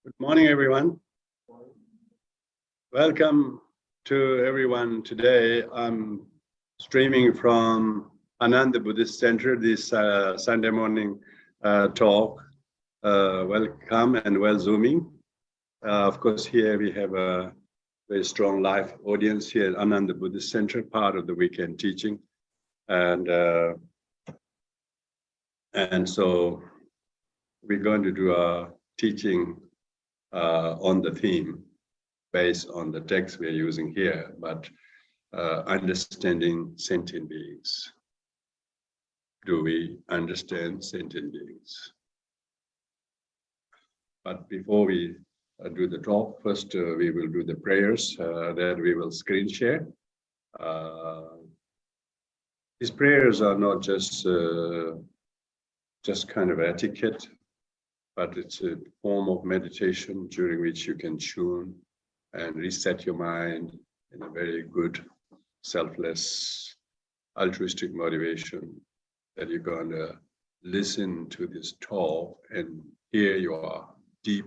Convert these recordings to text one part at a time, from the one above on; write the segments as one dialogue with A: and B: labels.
A: Good morning, everyone. Welcome to everyone today. I'm streaming from Ananda Buddhist Center, this Sunday morning talk. Welcome and well zooming. Of course, here we have a very strong live audience here at Ananda Buddhist Center, part of the weekend teaching. And so we're going to do a teaching on the theme based on the text we're using here, but understanding sentient beings. Do we understand sentient beings? But before we do the talk, first we will do the prayers that we will screen share. These prayers are not just kind of etiquette, but it's a form of meditation during which you can tune and reset your mind in a very good, selfless, altruistic motivation that you're going to listen to this talk and hear your deep,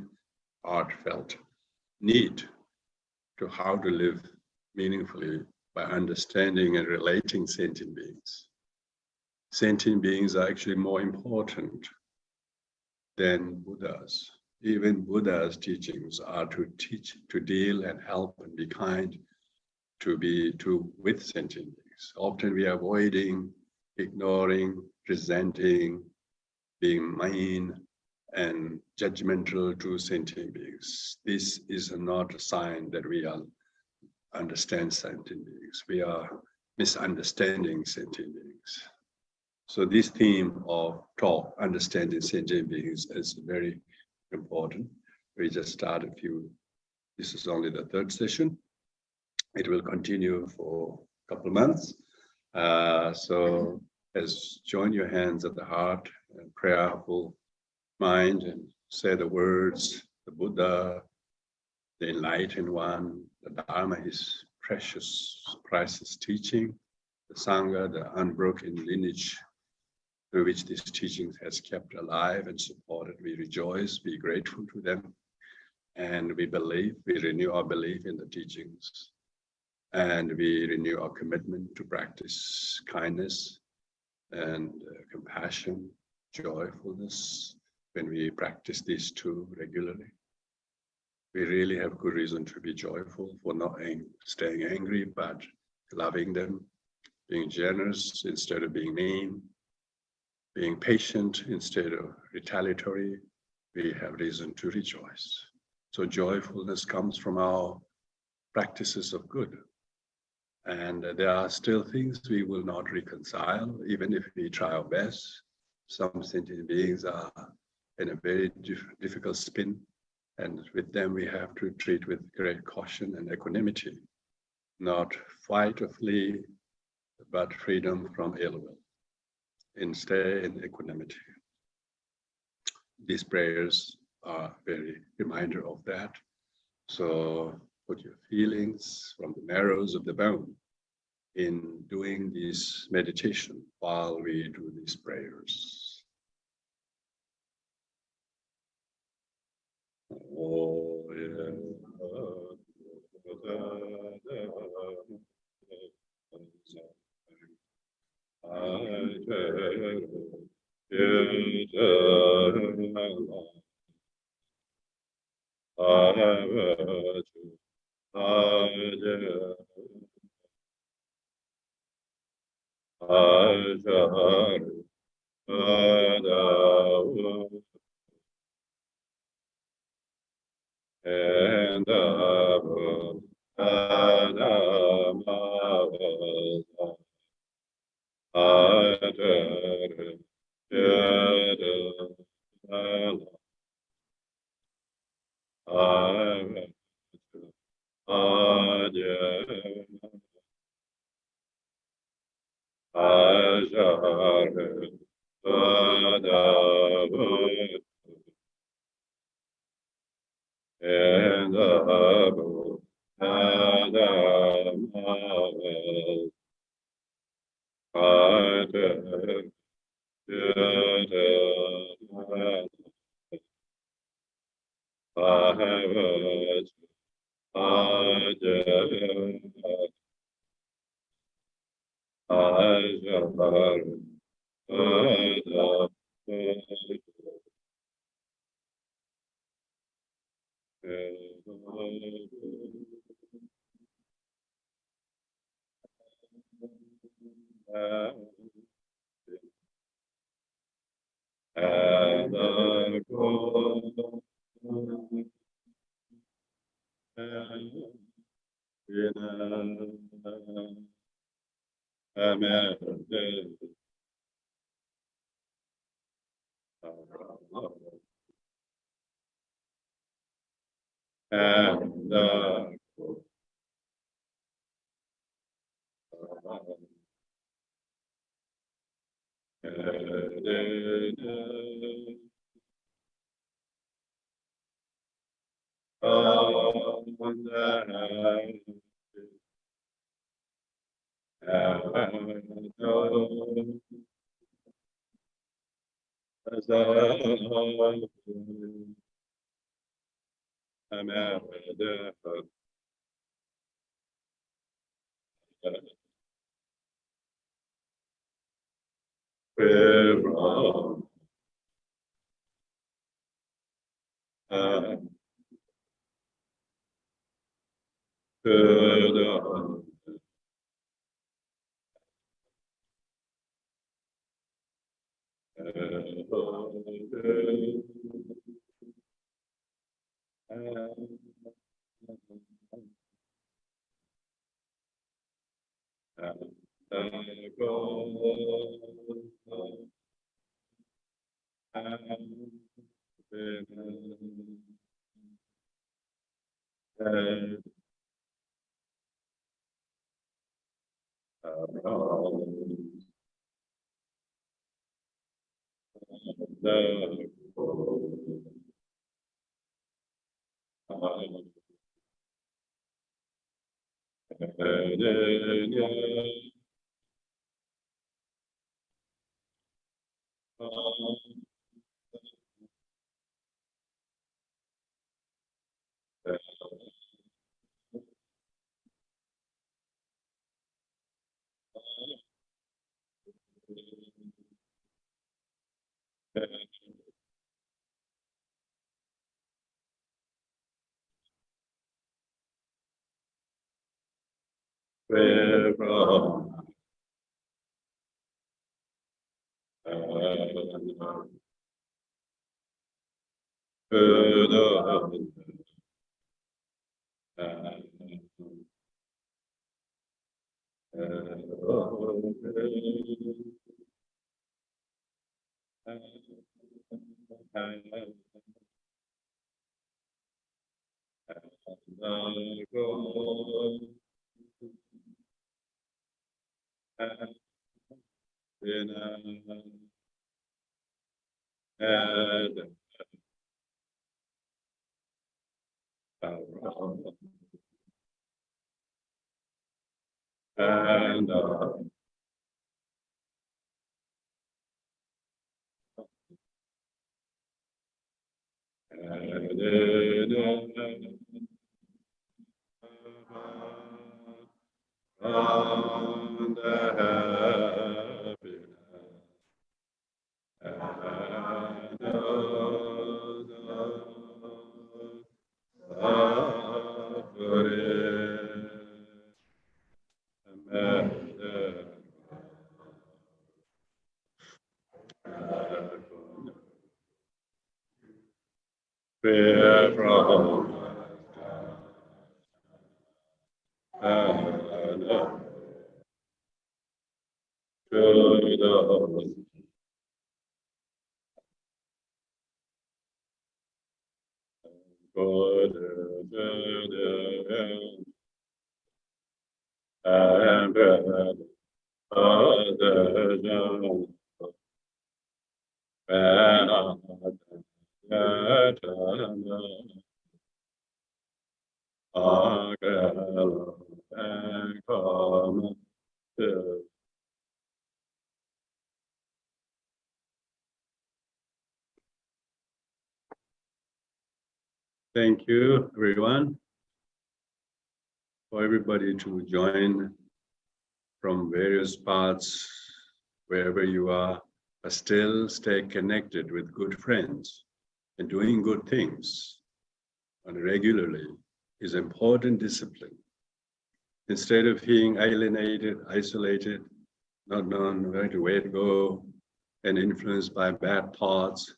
A: heartfelt need to how to live meaningfully by understanding and relating sentient beings. Sentient beings are actually more important than Buddhas. Even Buddha's teachings are to teach, to deal and help and be kind with sentient beings. Often we are avoiding, ignoring, resenting, being mean and judgmental to sentient beings. This is not a sign that we understand sentient beings. We are misunderstanding sentient beings. So this theme of talk, understanding sentient beings, is very important. We just started this is only the third session. It will continue for a couple of months. So join your hands at the heart and prayerful mind and say the words, the Buddha, the enlightened one, the Dharma, his precious, priceless teaching, the Sangha, the unbroken lineage through which this teaching has kept alive and supported. We rejoice, be grateful to them, and we renew our belief in the teachings, and we renew our commitment to practice kindness and compassion, joyfulness when we practice these two regularly. We really have good reason to be joyful for not staying angry, but loving them, being generous instead of being mean, being patient instead of retaliatory. We have reason to rejoice. So joyfulness comes from our practices of good. And there are still things we will not reconcile, even if we try our best. Some sentient beings are in a very difficult spin, and with them we have to treat with great caution and equanimity, not fight or flee, but freedom from ill will. Stay in equanimity. These prayers are very reminder of that. So put your feelings from the marrows of the bone in doing this meditation while we do these prayers. Oh, yeah. Thank you, everyone, for everybody to join from various parts, wherever you are, but still stay connected with good friends and doing good things on regularly is important discipline. Instead of being alienated, isolated, not knowing where to go, and influenced by bad thoughts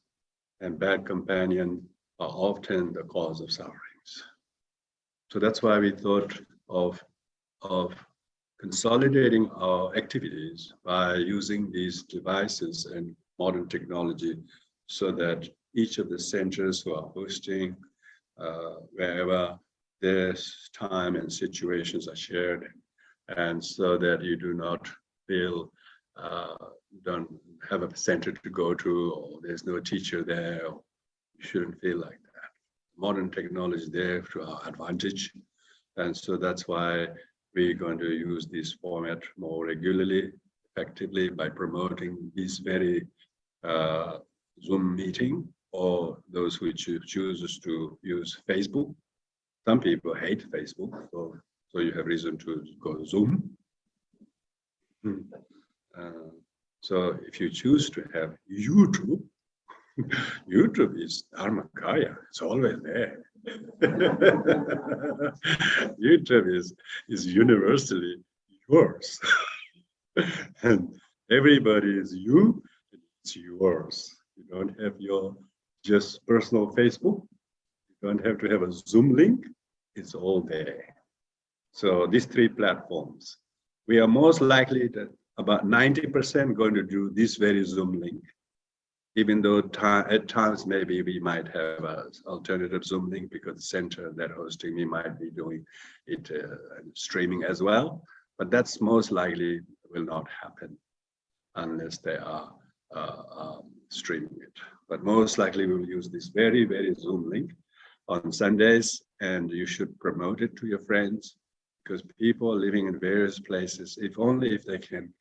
A: and bad companion are often the cause of sufferings. So that's why we thought of consolidating our activities by using these devices and modern technology so that each of the centers who are hosting, wherever their time and situations are shared, and so that you do not feel don't have a center to go to, or there's no teacher there, or you shouldn't feel like that. Modern technology is there to our advantage, and so that's why we're going to use this format more regularly, effectively, by promoting this very Zoom meeting, or those who chooses to use Facebook. Some people hate Facebook, so you have reason to go Zoom. So if you choose to have YouTube, YouTube is Dharmakaya. It's always there. YouTube is universally yours. And everybody is you, it's yours. You don't have your just personal Facebook. You don't have to have a Zoom link. It's all there. So these three platforms, we are most likely that about 90% going to do this very Zoom link, even though at times maybe we might have an alternative Zoom link because the center that hosting me might be doing it streaming as well. But that's most likely will not happen unless they are streaming it. But most likely we will use this very, very Zoom link on Sundays, and you should promote it to your friends, because people are living in various places, if only if they can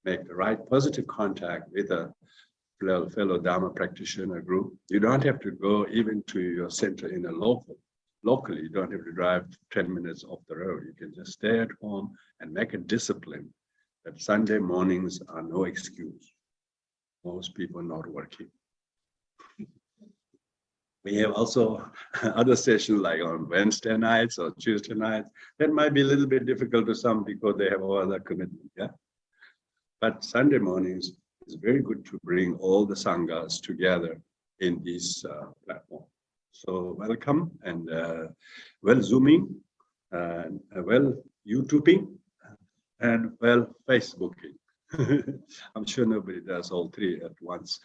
A: make the right positive contact with a fellow Dharma practitioner group. You don't have to go even to your center in a locally. You don't have to drive 10 minutes off the road. You can just stay at home and make a discipline that Sunday mornings are no excuse. Most people are not working. We have also other sessions like on Wednesday nights or Tuesday nights. That might be a little bit difficult to some because they have other commitment. Yeah. But Sunday mornings is very good to bring all the sanghas together in this platform. So welcome, and well Zooming, well YouTubing, and well Facebooking. I'm sure nobody does all three at once.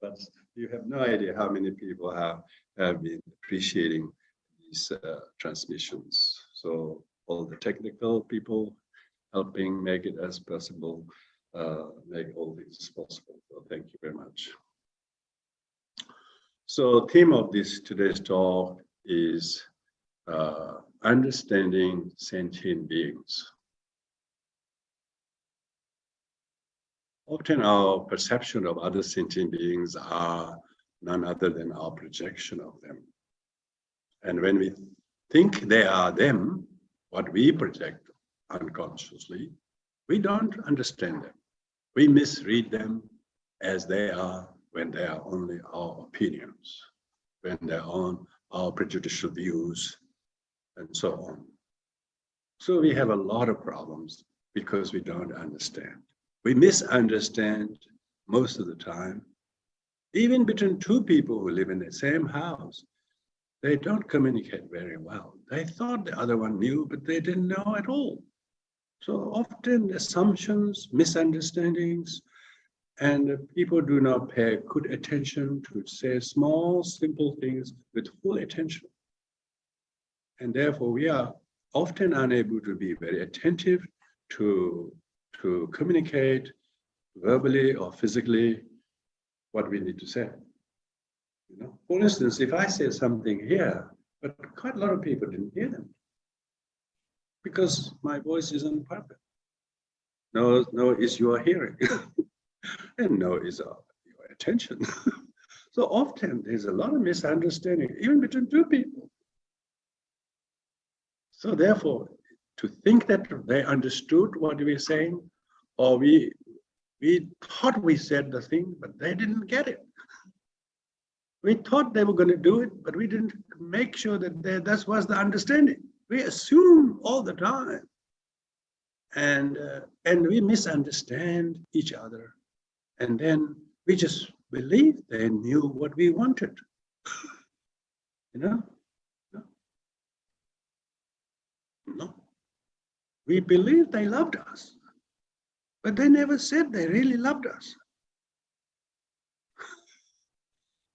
A: But you have no idea how many people have been appreciating these transmissions. So all the technical people helping make it as possible, make all this possible. So thank you very much. So theme of this today's talk is understanding sentient beings. Often our perception of other sentient beings are none other than our projection of them. And when we think they are them, what we project unconsciously, we don't understand them. We misread them as they are when they are only our opinions, when they're on our prejudicial views, and so on. So we have a lot of problems because we don't understand. We misunderstand most of the time. Even between two people who live in the same house, they don't communicate very well. They thought the other one knew, but they didn't know at all. So often assumptions, misunderstandings, and people do not pay good attention to say small, simple things with full attention. And therefore, we are often unable to be very attentive to communicate verbally or physically what we need to say. You know, for instance, if I say something here, but quite a lot of people didn't hear them because my voice isn't perfect. No is your hearing, and no is your attention. So often there's a lot of misunderstanding, even between two people. So therefore, to think that they understood what we were saying, or we thought we said the thing, but they didn't get it. We thought they were going to do it, but we didn't make sure that that was the understanding. We assume all the time, and we misunderstand each other, and then we just believe they knew what we wanted. You know? No. We believe they loved us, but they never said they really loved us.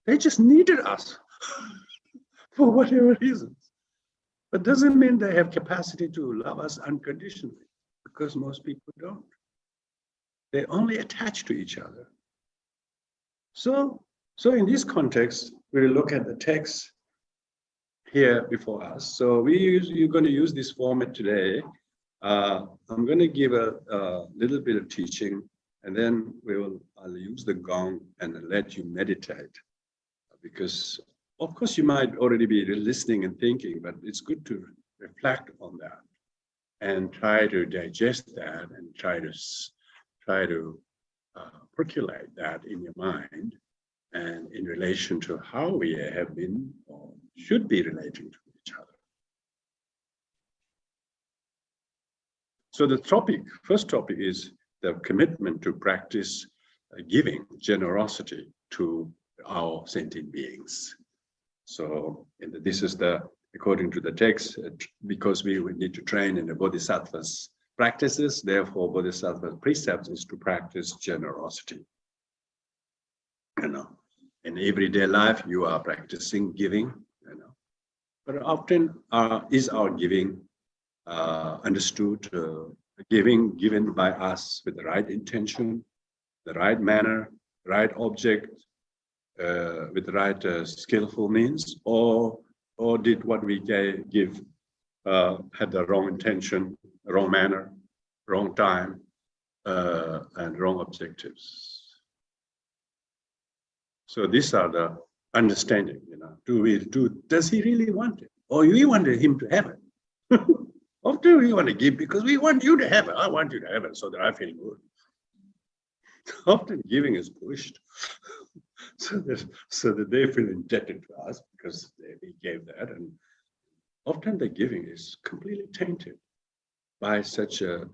A: They just needed us for whatever reasons. But doesn't mean they have capacity to love us unconditionally, because most people don't. They only attach to each other. So in this context, we look at the text here before us. So you're going to use this format today. I'm going to give a little bit of teaching, and then I'll use the gong and let you meditate. Because of course you might already be listening and thinking, but it's good to reflect on that and try to digest that and try to percolate that in your mind and in relation to how we have been or should be relating to each other. So the first topic is the commitment to practice giving, generosity to our sentient beings. So this is according to the text, because we would need to train in the Bodhisattva's practices, therefore Bodhisattva's precepts is to practice generosity. In everyday life, you are practicing giving, but often is our giving understood, giving given by us with the right intention, the right manner, right object, with the right skillful means, or did what we give had the wrong intention, wrong manner, wrong time, and wrong objectives. So these are the understanding. Does he really want it, or we want him to have it? Often we want to give because we want you to have it. I want you to have it so that I feel good. Often giving is pushed. So that they feel indebted to us because we gave that, and often the giving is completely tainted by such a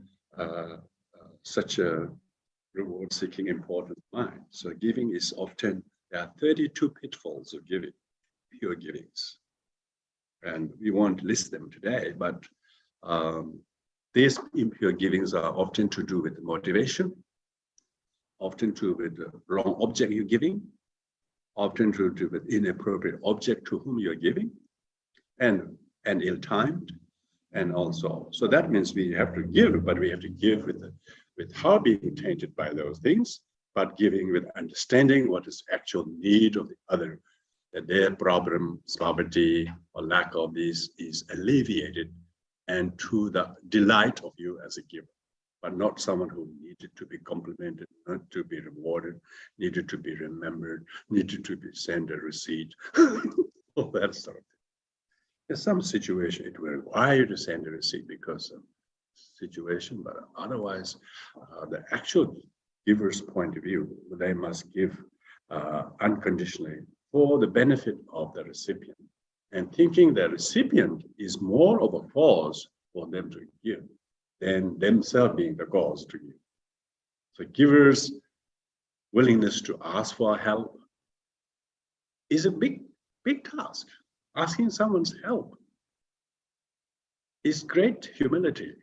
A: reward-seeking important mind. So giving is often, there are 32 pitfalls of giving, pure givings, and we won't list them today. But these impure givings are often to do with motivation, often to do with the wrong object you're giving, often to do with inappropriate object to whom you're giving, and ill-timed, and also. So that means we have to give, but we have to give with how being tainted by those things, but giving with understanding what is actual need of the other, that their problems, poverty, or lack of this is alleviated, and to the delight of you as a giver, but not someone who needed to be complimented, not to be rewarded, needed to be remembered, needed to be sent a receipt, all that sort of thing. In some situation, it will require you to send a receipt because of situation, but otherwise, the actual giver's point of view, they must give unconditionally for the benefit of the recipient, and thinking the recipient is more of a cause for them to give than themselves being the cause to give. So givers' willingness to ask for help is a big task. Asking someone's help is great humility.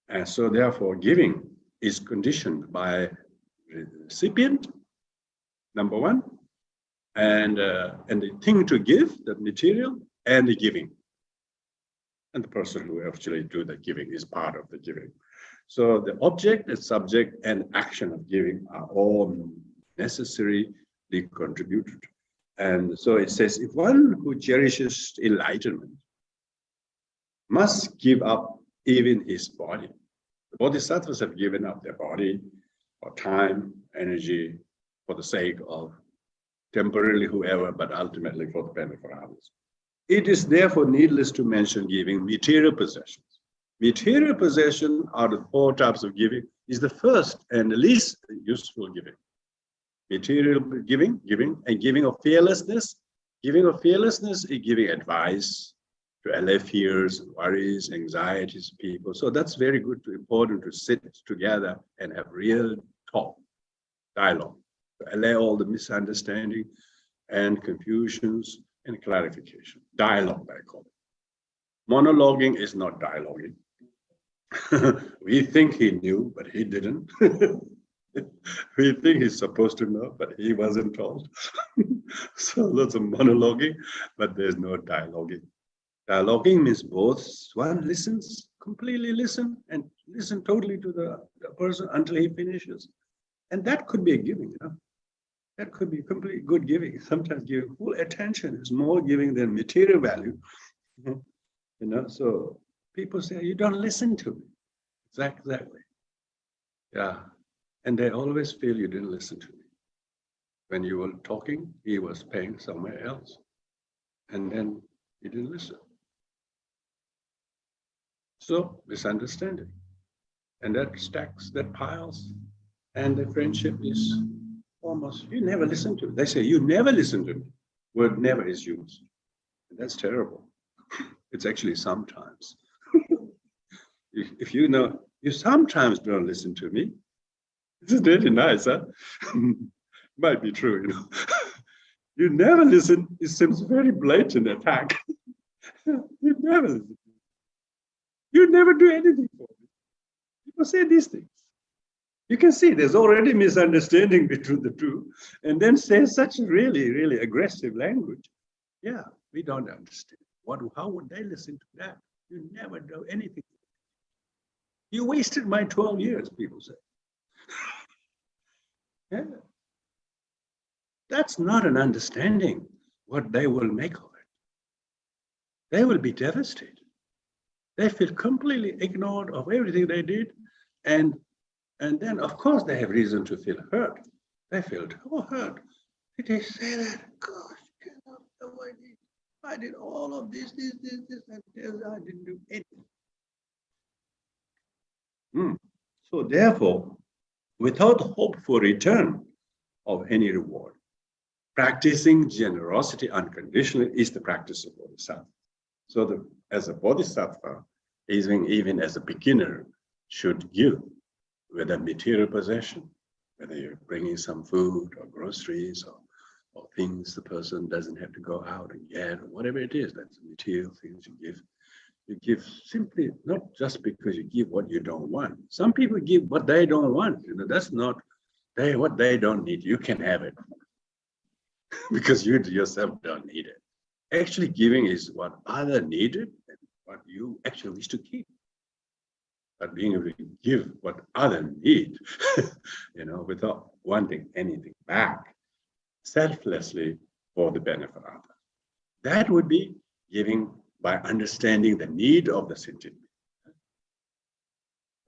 A: And so therefore giving is conditioned by the recipient, number one, and the thing to give, the material, and the giving. And the person who actually do the giving is part of the giving. So the object, the subject, and action of giving are all necessarily contributed. And so it says, if one who cherishes enlightenment must give up even his body. The bodhisattvas have given up their body or time, energy for the sake of temporarily whoever, but ultimately for the benefit of others. It is therefore needless to mention giving material possessions. Material possession out of 4 types of giving is the first and the least useful giving. Material giving, and giving of fearlessness. Giving of fearlessness is giving advice to allay fears, worries, anxieties of people. So that's very good, important to sit together and have real talk, dialogue, to allay all the misunderstanding and confusions and clarification. Dialogue, I call it. Monologuing is not dialoguing. We think he knew, but he didn't. We think he's supposed to know, but he wasn't told. So lots of monologuing, but there's no dialoguing. Dialoguing means both one listens, completely listen, and listen totally to the person until he finishes. And that could be a giving, you know. That could be complete good giving. Sometimes giving full attention is more giving than material value. You know, so people say, you don't listen to me. Exactly. Yeah. And they always feel you didn't listen to me. When you were talking, he was paying somewhere else. And then he didn't listen. So, misunderstanding. And that stacks, that piles. And the friendship is almost, you never listen to me. They say, you never listen to me. Word never is used. And that's terrible. It's actually sometimes. If you know, you sometimes don't listen to me. This is really nice, huh? Might be true, you know. You never listen, it seems very blatant attack. You never listen. You never do anything for me. People say these things. You can see there's already misunderstanding between the two, and then say such really, really aggressive language. Yeah, we don't understand. How would they listen to that? You never do anything. You wasted my 12 years, people say. Yeah. That's not an understanding what they will make of it. They will be devastated. They feel completely ignored of everything they did. And then, of course, they have reason to feel hurt. They feel hurt. Did they say that? Gosh, I did all of this, and this. I didn't do anything. So therefore, without hope for return of any reward, practicing generosity unconditionally is the practice of bodhisattva. So as a bodhisattva, even as a beginner, should give, whether material possession, whether you're bringing some food or groceries or things the person doesn't have to go out and get, or whatever it is, that's material things you give. You give simply, not just because you give what you don't want. Some people give what they don't want. You know, that's not what they don't need. You can have it because you yourself don't need it. Actually, giving is what other needed and what you actually wish to keep. But being able to give what other need, you know, without wanting anything back, selflessly for the benefit of others. That would be giving by understanding the need of the sentient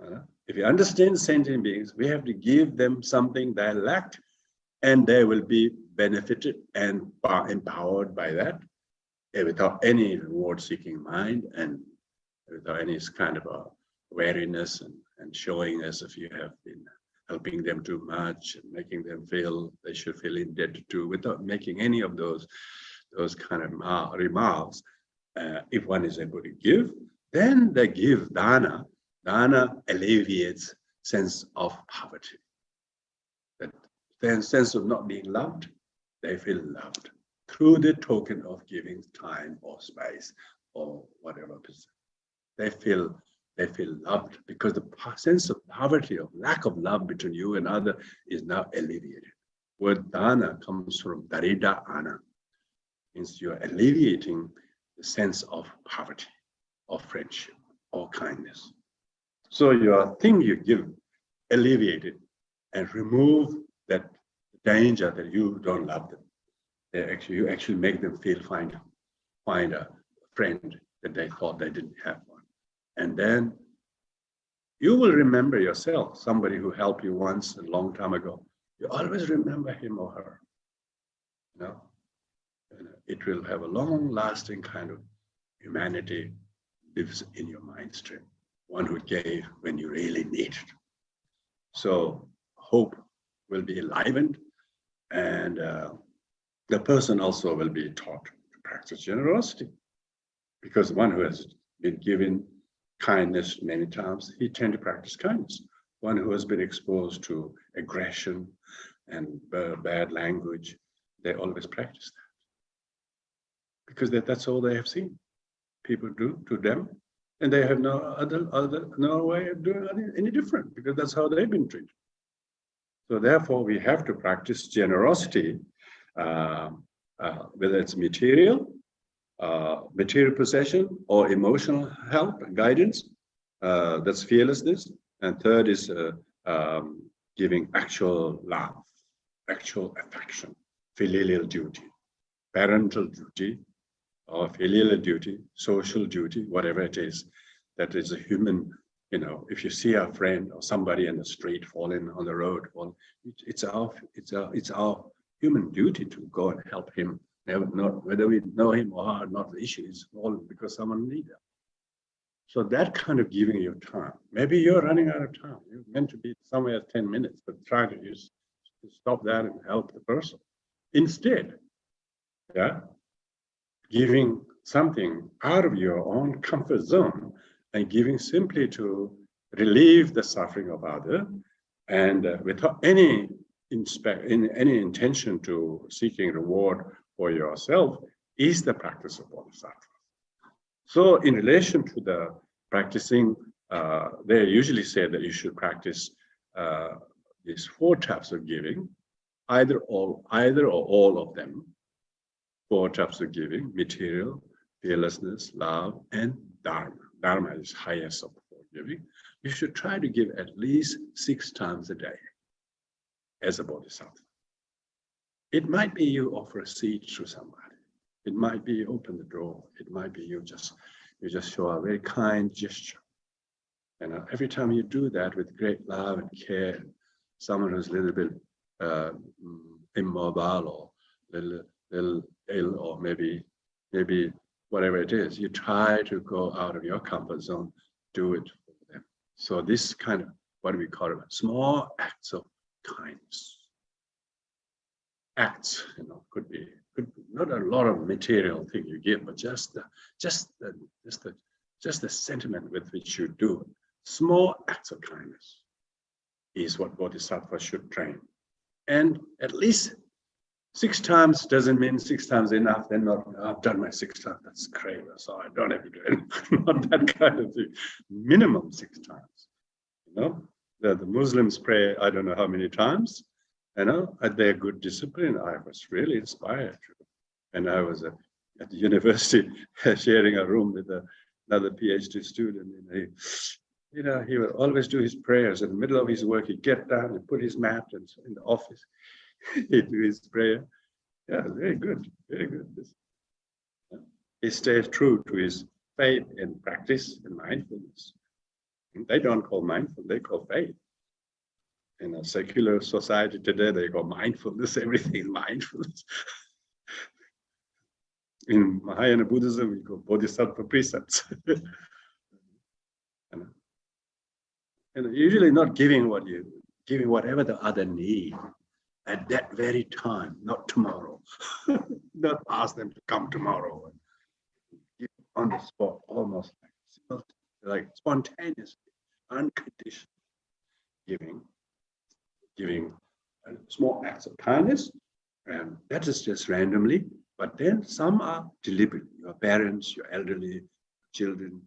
A: being. If you understand sentient beings, we have to give them something they lack, and they will be benefited and empowered by that, without any reward-seeking mind and without any kind of wariness and showing as if you have been helping them too much and making them feel they should feel indebted to, without making any of those kind of remarks. If one is able to give, then they give dana. Dana alleviates sense of poverty. That then sense of not being loved, they feel loved through the token of giving time or space or whatever. They feel loved because the sense of poverty, of lack of love between you and other is now alleviated. Word dana comes from darida ana, means you're alleviating the sense of poverty, of friendship, or kindness. So your thing you give, alleviate it and remove that danger that you don't love them. You actually make them feel find a friend that they thought they didn't have one. And then you will remember yourself, somebody who helped you once a long time ago. You always remember him or her. you know, and it will have a long-lasting kind of humanity lives in your mind stream, one who gave when you really needed. So hope will be enlivened, and the person also will be taught to practice generosity, because one who has been given kindness many times, he tends to practice kindness. One who has been exposed to aggression and bad language, they always practice that, because that's all they have seen people do to them, and they have no way of doing any different, because that's how they've been treated. So therefore, we have to practice generosity, whether it's material possession, or emotional help and guidance. That's fearlessness. And third is giving actual love, actual affection, filial duty, parental duty, or filial duty, social duty, whatever it is. That is a human. If you see a friend or somebody in the street falling on the road, it's our human duty to go and help him. Not whether we know him or not, the issue is all because someone needs it. So that kind of giving your time. Maybe you're running out of time. You're meant to be somewhere 10 minutes, but try to stop that and help the person. Instead, giving something out of your own comfort zone and giving simply to relieve the suffering of others, and without any intention to seeking reward for yourself, is the practice of bodhisattva. So in relation to the practicing, they usually say that you should practice these 4 types of giving, either or all of them. 4 types of giving: material, fearlessness, love, and Dharma. Dharma is highest of the 4 giving. You should try to give at least 6 times a day as a bodhisattva. It might be you offer a seat to somebody. It might be you open the door. It might be you just show a very kind gesture. Every time you do that with great love and care, someone who's a little bit immobile or little ill, or maybe whatever it is, you try to go out of your comfort zone, do it for them. So this kind of, what do we call it? Small acts of kindness. Acts, could be not a lot of material thing you give, but just the sentiment with which you do it. Small acts of kindness is what bodhisattva should train. And at least 6 times doesn't mean 6 times enough. Then I've done my 6 times. That's great. So I don't have to do it. Not that kind of thing. Minimum 6 times. The Muslims pray, I don't know how many times. At their good discipline, I was really inspired. And I was at the university sharing a room with another PhD student. And he would always do his prayers in the middle of his work. He'd get down and put his mat in the office. He'd do his prayer. Yeah, very good, very good. He stays true to his faith and practice and mindfulness. They don't call mindfulness, they call faith. In a secular society today, they call mindfulness, everything mindfulness. In Mahayana Buddhism, we call bodhisattva precepts. And usually not giving whatever the other need at that very time, not tomorrow. Not ask them to come tomorrow. Give on the spot, almost like spontaneously, unconditional giving small acts of kindness, and that is just randomly. But then some are deliberate. Your parents, your elderly, children,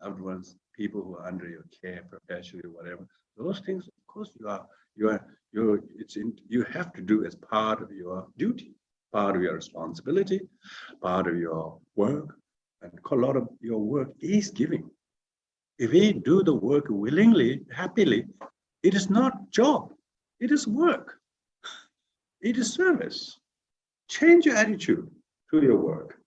A: loved ones, people who are under your care professionally, whatever. Those things, of course, you have to do as part of your duty, part of your responsibility, part of your work, and a lot of your work is giving. If we do the work willingly, happily, it is not job. It is work. It is service. Change your attitude to your work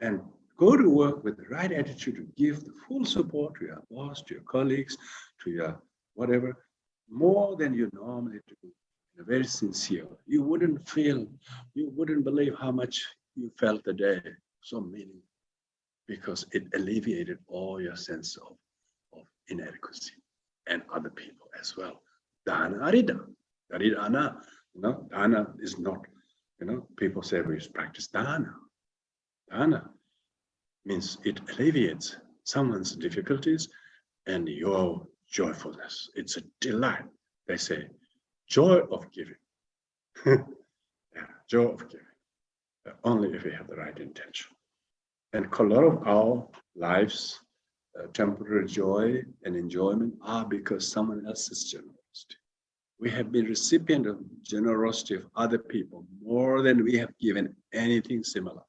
A: and go to work with the right attitude to give the full support to your boss, to your colleagues, to your whatever, more than you normally do very sincere. You wouldn't believe how much you felt the day, so meaningful, because it alleviated all your sense of inadequacy and other people as well. Dana arida. Aridana, dana is not, people say we practice dana. Dana means it alleviates someone's difficulties and your joyfulness. It's a delight. They say, joy of giving. Yeah, joy of giving. Only if we have the right intention. And a lot of our lives, temporary joy and enjoyment are because someone else's generosity. We have been recipient of generosity of other people more than we have given anything similar,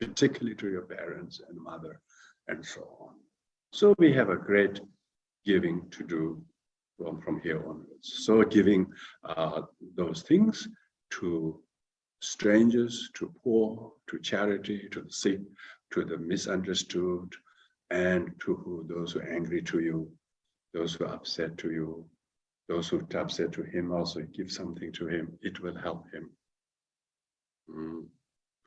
A: particularly to your parents and mother and so on. So we have a great giving to do from here onwards. So giving those things to strangers, to poor, to charity, to the sick, to the misunderstood, and to those who are angry to you, those who are upset to you, those who are upset to him, also give something to him. It will help him.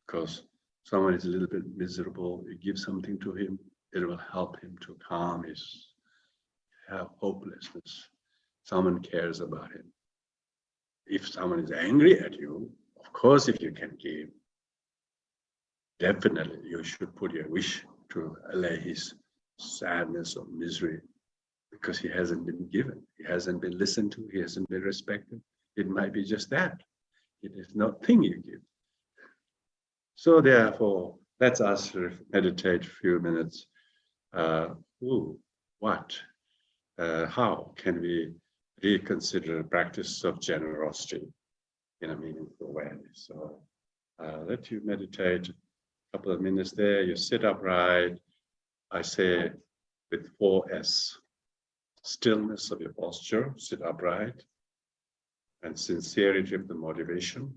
A: Because someone is a little bit miserable, you give something to him, it will help him to calm his hopelessness. Someone cares about him. If someone is angry at you, of course, if you can give, definitely you should put your wish to allay his sadness or misery, because he hasn't been given, he hasn't been listened to, he hasn't been respected. It might be just that. It is not thing you give. So therefore, let us meditate a few minutes. How can we reconsider practice of generosity in a meaningful way? So let you meditate a couple of minutes there. You sit upright. I say with 4S. Stillness of your posture, sit upright, and sincerity of the motivation,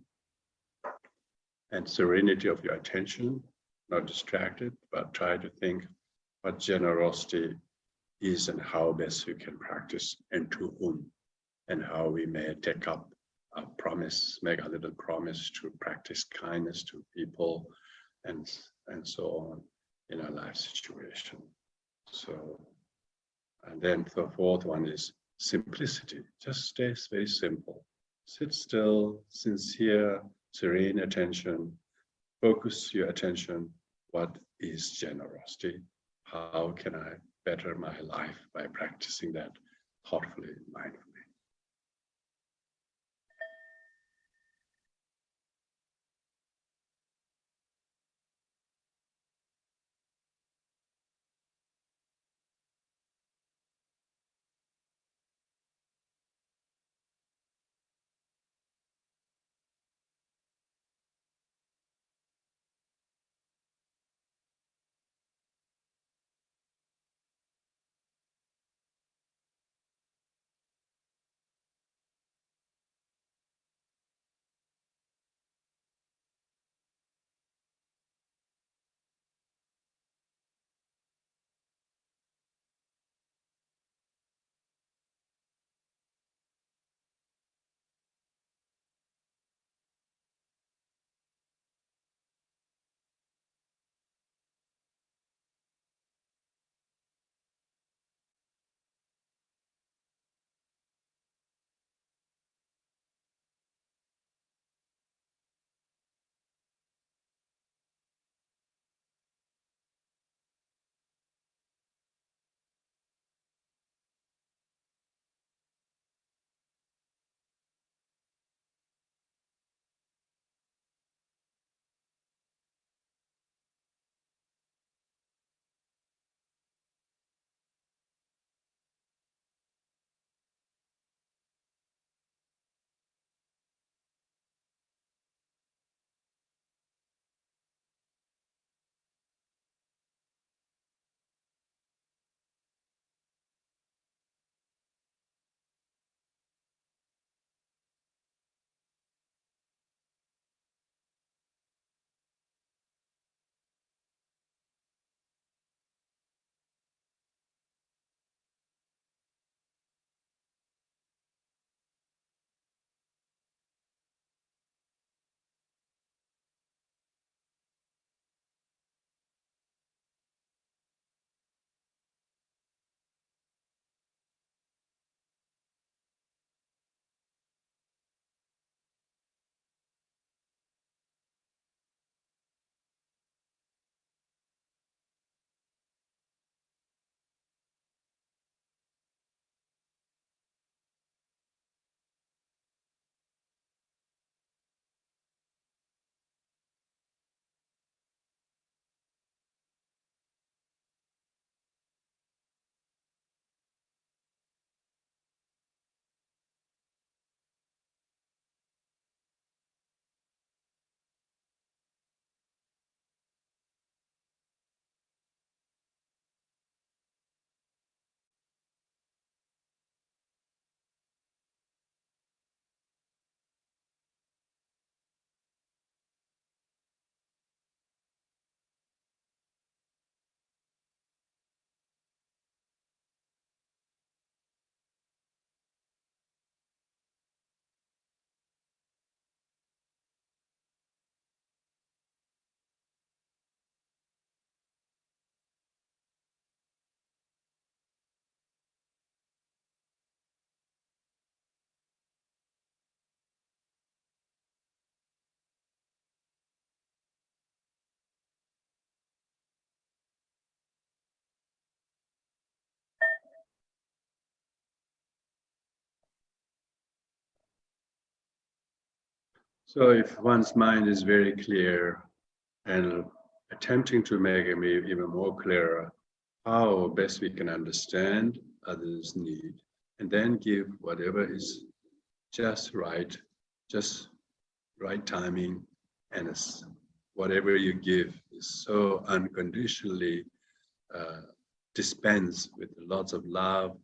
A: and serenity of your attention, not distracted, but try to think what generosity is and how best you can practice, and to whom, and how we may take up a promise, make a little promise to practice kindness to people, and so on in our life situation. So, and then the fourth one is simplicity. Just stay very simple. Sit still, sincere, serene attention. Focus your attention. What is generosity? How can I better my life by practicing that thoughtfully, mindfully? So if one's mind is very clear and attempting to make it even more clearer, how best we can understand others' need, and then give whatever is just right timing, and whatever you give is so unconditionally dispensed with lots of love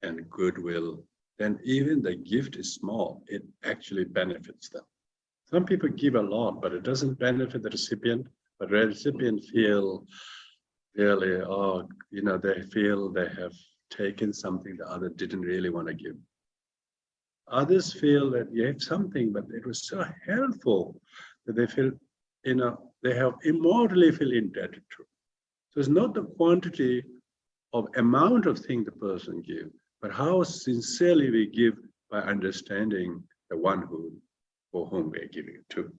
A: and goodwill, then even the gift is small, it actually benefits them. Some people give a lot, but it doesn't benefit the recipient, but the recipient feel really, they feel they have taken something the other didn't really want to give. Others feel that you have something, but it was so helpful that they feel, they have immortally feel indebted to. So it's not the quantity of amount of thing the person gives, but how sincerely we give by understanding the one for whom we are giving it to.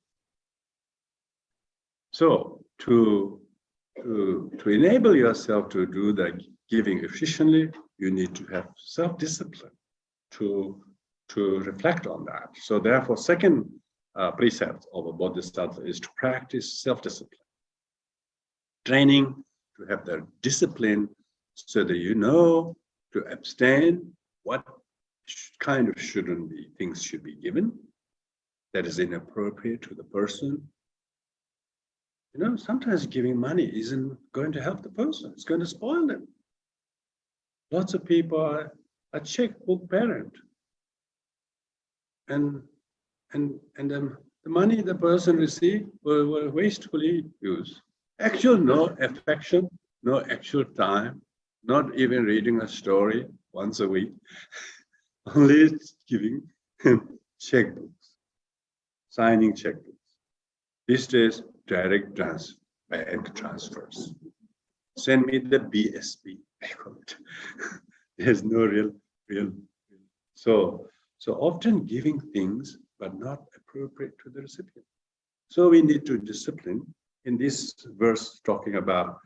A: So to enable yourself to do the giving efficiently, you need to have self-discipline to reflect on that. So therefore, second precept of a bodhisattva is to practice self-discipline. Training to have the discipline so that you know to abstain what kind of shouldn't be things should be given that is inappropriate to the person. Sometimes giving money isn't going to help the person, it's going to spoil them. Lots of people are a checkbook parent. And the money the person received were wastefully used. Actual no affection, no actual time, not even reading a story once a week, only giving checkbooks, signing checkbooks. These days, direct bank transfers. Send me the BSB, I call it. There's no real. So often giving things, but not appropriate to the recipient. So we need to discipline. In this verse talking about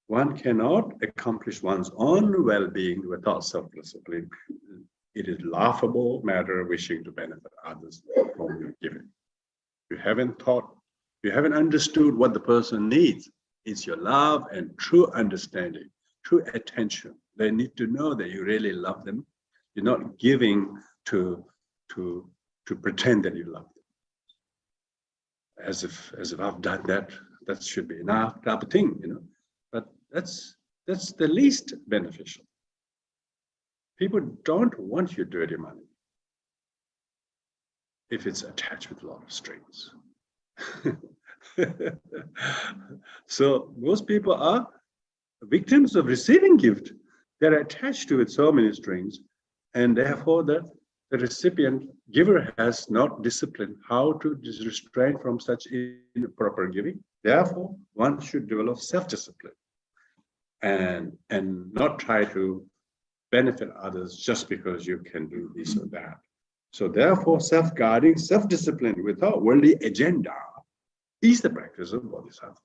A: one cannot accomplish one's own well-being without self-discipline. It is laughable matter wishing to benefit others from your giving. You haven't understood what the person needs. It's your love and true understanding, true attention. They need to know that you really love them. You're not giving to pretend that you love them. As if I've done that should be enough type of thing, But that's the least beneficial. People don't want your dirty money if it's attached with a lot of strings. So most people are victims of receiving gift. They're attached to it so many strings, and therefore the recipient giver has not disciplined how to restrain from such improper giving. Therefore, one should develop self-discipline and not try to benefit others just because you can do this or that. So therefore, self-guarding, self-discipline without worldly agenda is the practice of bodhisattva.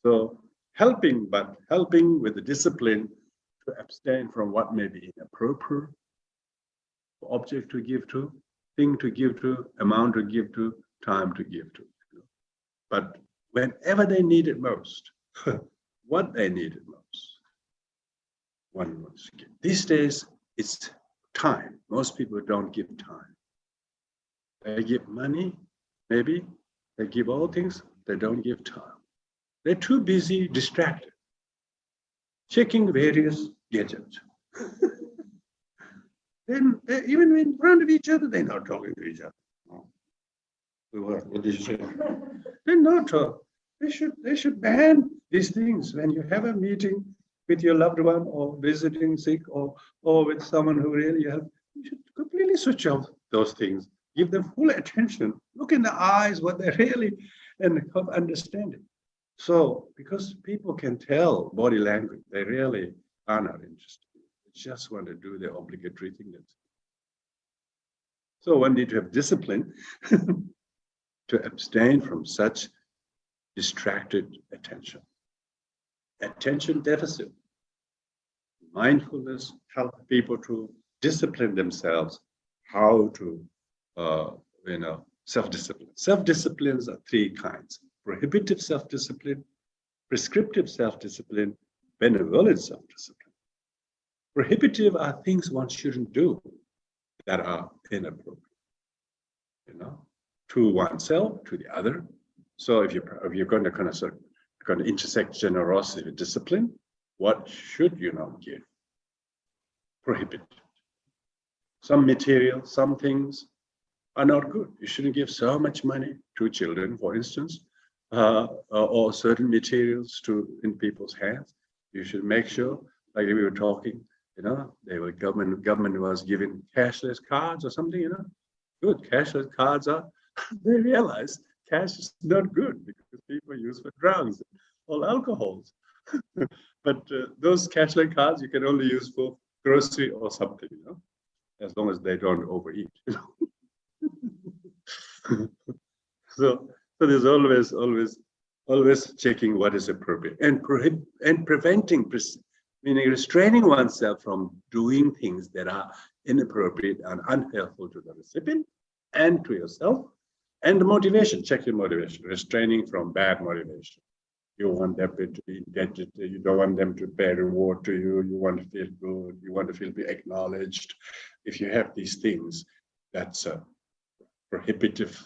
A: So helping with the discipline to abstain from what may be inappropriate, object to give to, thing to give to, amount to give to, time to give to. But whenever they need it most, what they need it most, one wants to give. These days, it's time. Most people don't give time. They give money, maybe. They give all things. They don't give time. They're too busy, distracted, checking various gadgets. Then even in front of each other, they're not talking to each other. What did you say? They're not talking. They should ban these things when you have a meeting with your loved one or visiting sick or with someone who really helps. You should completely switch off those things. Give them full attention. Look in the eyes what they really and have understanding. So because people can tell body language, they really are not interested. They just want to do their obligatory thing. So one needs to have discipline to abstain from such distracted attention. Attention deficit. Mindfulness helps people to discipline themselves how to self-discipline. Self-disciplines are three kinds: prohibitive self-discipline, prescriptive self-discipline, benevolent self-discipline. Prohibitive are things one shouldn't do that are inappropriate, to oneself, to the other. So if you're going to kind of intersect generosity with discipline, what should you not give? Prohibit. Some material, some things are not good. You shouldn't give so much money to children, for instance, or certain materials in people's hands. You should make sure, like we were talking, government was giving cashless cards or something, Good, cashless cards are, they realize cash is not good because people use for drugs or alcohols. But those cashless cards you can only use for grocery or something, as long as they don't overeat. So there's always checking what is appropriate and preventing, meaning restraining oneself from doing things that are inappropriate and unhelpful to the recipient and to yourself. And the motivation, check your motivation, restraining from bad motivation. You want them to be indebted, you don't want them to pay reward to you, you want to feel good, you want to feel acknowledged. If you have these things, that's a prohibitive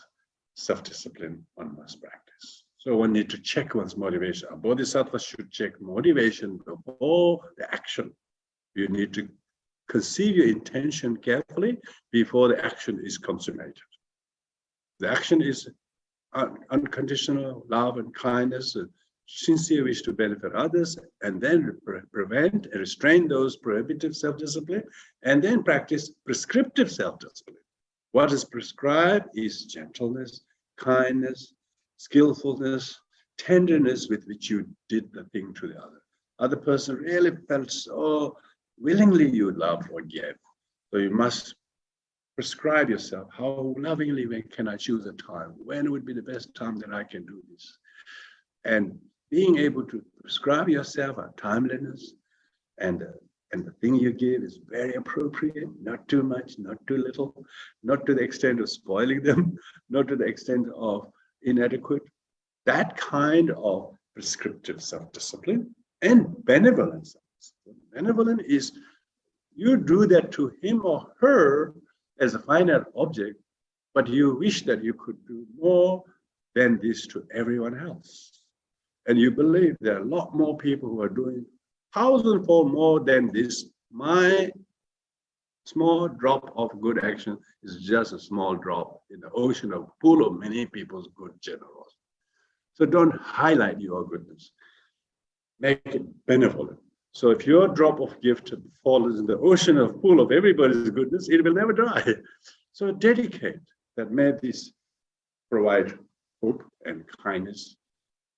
A: self-discipline one must practice. So one needs to check one's motivation. A bodhisattva should check motivation before the action. You need to conceive your intention carefully before the action is consummated. The action is unconditional love and kindness, sincere wish to benefit others, and then prevent and restrain those prohibitive self-discipline, and then practice prescriptive self-discipline. What is prescribed is gentleness, kindness, skillfulness, tenderness with which you did the thing to the other. Other person really felt so willingly you love or give. So you must prescribe yourself. How lovingly can I choose a time? When would be the best time that I can do this? And being able to prescribe yourself a timeliness and the thing you give is very appropriate, not too much, not too little, not to the extent of spoiling them, not to the extent of inadequate. That kind of prescriptive self-discipline and benevolence. Benevolent is you do that to him or her as a finite object, but you wish that you could do more than this to everyone else. And you believe there are a lot more people who are doing thousandfold more than this. My small drop of good action is just a small drop in the ocean of pool of many people's good generosity. So don't highlight your goodness. Make it benevolent. So if your drop of gift falls in the ocean of pool of everybody's goodness, it will never dry. So dedicate that may this provide hope and kindness.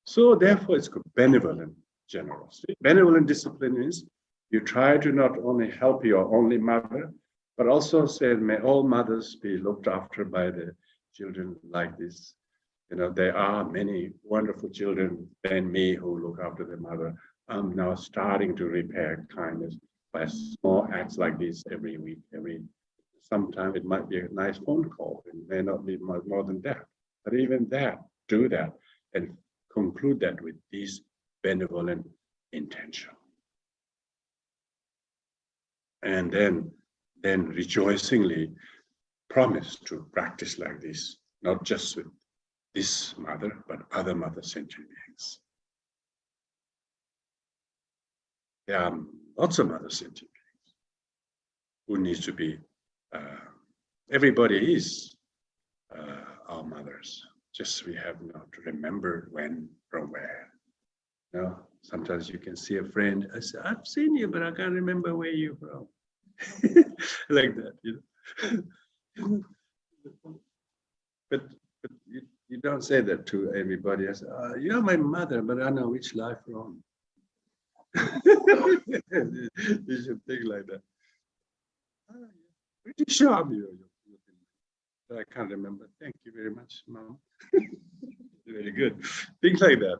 A: So therefore it's called benevolent generosity. Benevolent discipline is you try to not only help your only mother, but also say, may all mothers be looked after by the children like this. There are many wonderful children than me who look after their mother. I'm now starting to repair kindness by small acts like this every week. Sometimes it might be a nice phone call. It may not be more than that. But even that, do that and conclude that with this benevolent intention. And then rejoicingly promise to practice like this, not just with this mother, but other mother sentient beings. There are lots of mother sentient beings who needs to be, everybody is our mothers. Just we have not to remember when, from where. Sometimes you can see a friend, I say, I've seen you, but I can't remember where you're from. Like that, But you don't say that to everybody. I say, you're my mother, but I know which life from. You should think like that. Pretty sure I can't remember. Thank you very much, Mom. Very good. Things like that.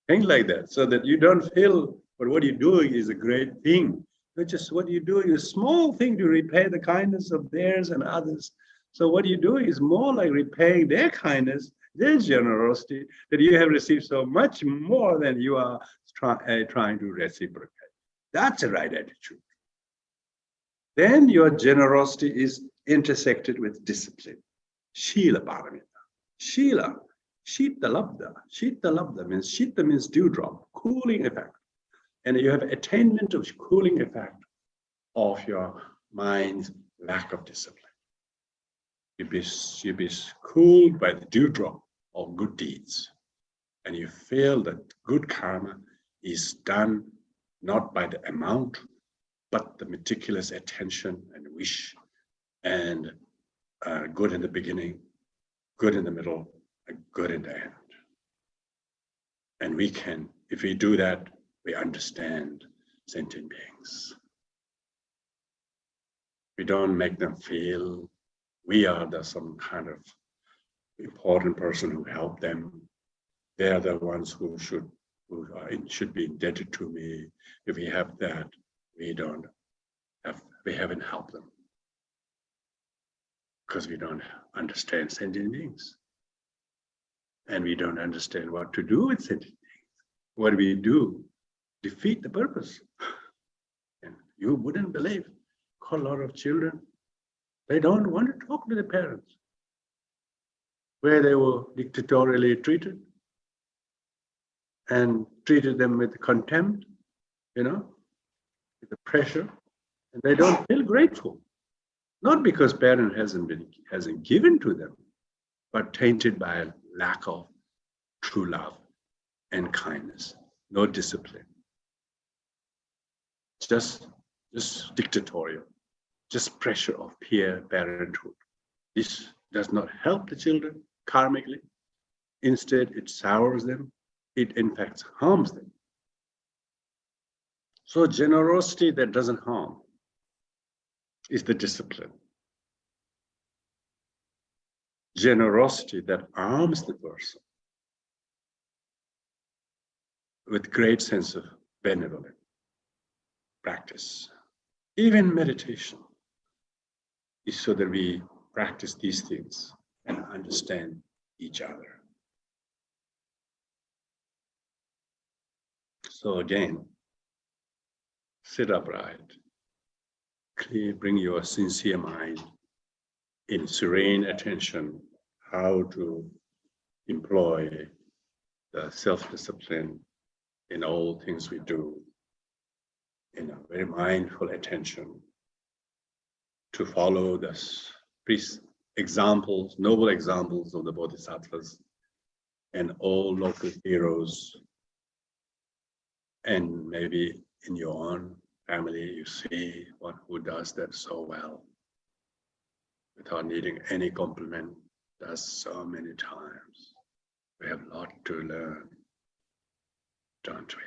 A: Think like that, so that you don't feel but what you're doing is a great thing. But just what you're doing is a small thing to repay the kindness of theirs and others. So what you do is more like repaying their kindness, their generosity, that you have received so much more than you are trying to reciprocate. That's the right attitude. Then your generosity is intersected with discipline. Shila paramita. Shila, Shita Labda. Shita Labda means Shita means dewdrop, cooling effect. And you have attainment of cooling effect of your mind's lack of discipline. You be cooled by the dewdrop of good deeds. And you feel that good karma is done not by the amount, but the meticulous attention and wish, and good in the beginning, good in the middle, and good in the end. And we can, if we do that, we understand sentient beings. We don't make them feel we are some kind of important person who helped them. They're the ones who should be indebted to me. If we have that, we haven't helped them, because we don't understand sentient beings, and we don't understand what to do with sentient beings. What we do defeat the purpose. And you wouldn't believe, a lot of children, they don't want to talk to their parents, where they were dictatorially treated and treated them with contempt, with the pressure, and they don't feel grateful. Not because parent hasn't given to them, but tainted by a lack of true love and kindness, no discipline. Just dictatorial, just pressure of peer parenthood. This does not help the children karmically. Instead, it sours them. It in fact harms them. So generosity that doesn't harm is the discipline. Generosity that arms the person with great sense of benevolent practice. Even meditation is so that we practice these things and understand each other. So again, sit upright, bring your sincere mind in serene attention, how to employ the self-discipline in all things we do, in a very mindful attention, to follow the examples, noble examples of the Bodhisattvas and all local heroes. And maybe in your own family, you see who does that so well, without needing any compliment, does so many times. We have a lot to learn, don't we?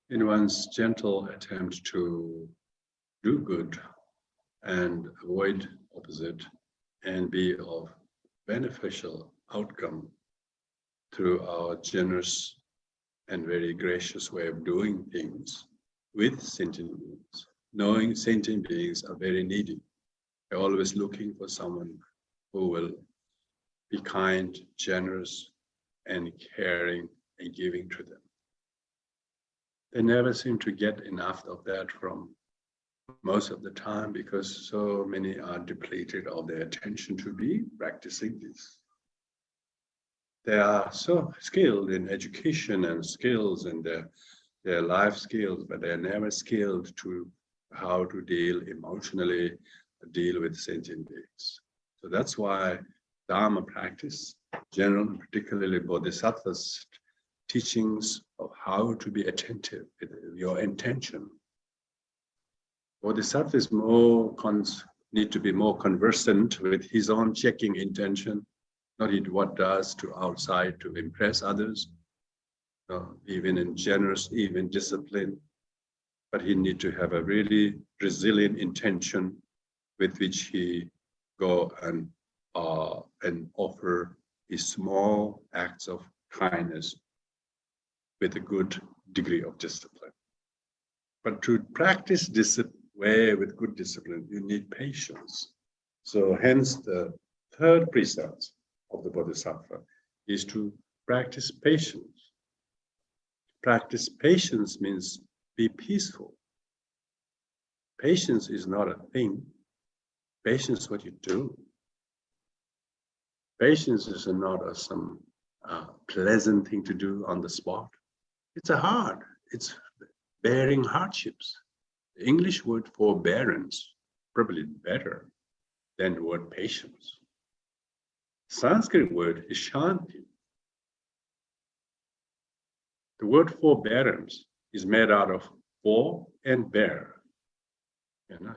A: in one's gentle attempt to do good and avoid opposite and be of beneficial outcome through our generous and very gracious way of doing things with sentient beings. Knowing sentient beings are very needy. They're always looking for someone who will be kind, generous, and caring and giving to them. They never seem to get enough of that from most of the time because so many are depleted of their attention to be practicing this. They are so skilled in education and skills and their life skills, but they're never skilled to how to deal emotionally, deal with sentient beings. So that's why Dharma practice, generally, particularly Bodhisattva's teachings of how to be attentive with your intention. Bodhisattvas need to be more conversant with his own checking intention, not what does to outside to impress others, even in generous, even discipline. But he need to have a really resilient intention with which he go and offer his small acts of kindness with a good degree of discipline. But to practice this way with good discipline, you need patience. So hence the third precept of the Bodhisattva is to practice patience. Practice patience means be peaceful. Patience is not a thing. Patience is what you do. Patience is not some pleasant thing to do on the spot. It's it's bearing hardships. The English word forbearance, probably better than the word patience. Sanskrit word is shanti. The word forbearance is made out of for and bear.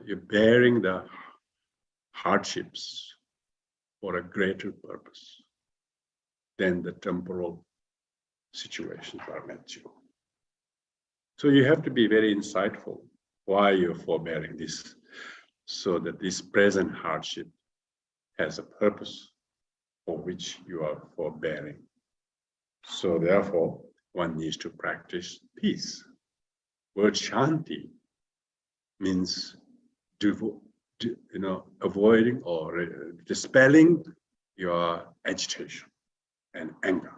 A: You're bearing the hardships for a greater purpose than the temporal situations are meant to. So you have to be very insightful why you're forbearing this, so that this present hardship has a purpose for which you are forbearing. So therefore, one needs to practice peace. Word shanti means avoiding or dispelling your agitation and anger.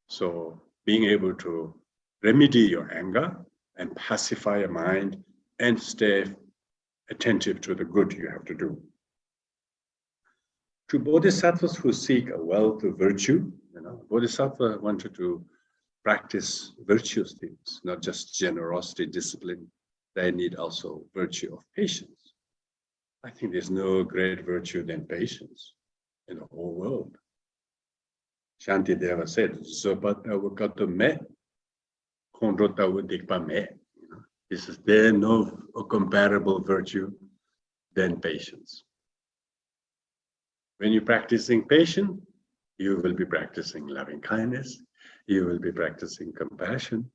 A: So being able to remedy your anger and pacify your mind and stay attentive to the good you have to do. To bodhisattvas who seek a wealth of virtue, bodhisattva wanted to practice virtuous things, not just generosity, discipline. They need also virtue of patience. I think there's no great virtue than patience in the whole world. Shantideva said, there's no comparable virtue than patience. When you're practicing patience, you will be practicing loving kindness, you will be practicing compassion,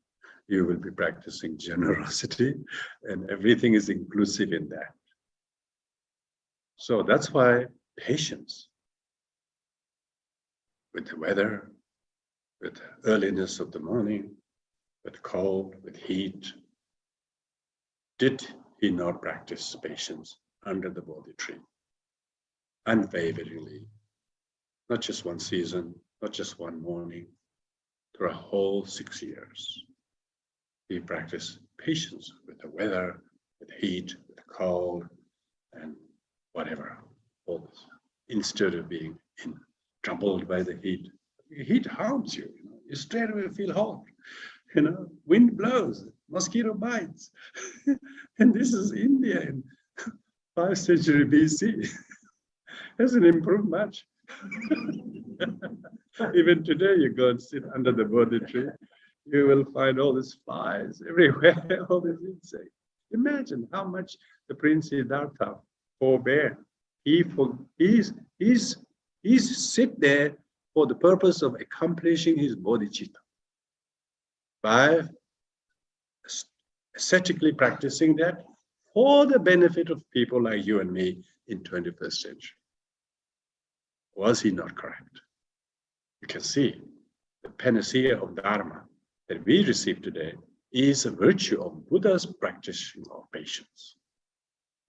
A: you will be practicing generosity, and everything is inclusive in that. So that's why patience with the weather, with the earliness of the morning, with cold, with heat. Did he not practice patience under the Bodhi tree? Unwaveringly, not just one season, not just one morning, through a whole 6 years. He practiced patience with the weather, with heat, with cold, and whatever, all this, instead of being troubled by the heat. Heat harms you, you straight away feel hot. Wind blows, mosquito bites. And this is India in 5th century BC. Hasn't improved much. Even today, you go and sit under the Bodhi tree, you will find all these flies everywhere, all these insects. Imagine how much the Prince Siddhartha forbear. He's sit there for the purpose of accomplishing his bodhicitta by ascetically practicing that for the benefit of people like you and me in 21st century. Was he not correct? You can see the panacea of Dharma that we receive today is a virtue of Buddha's practicing of patience.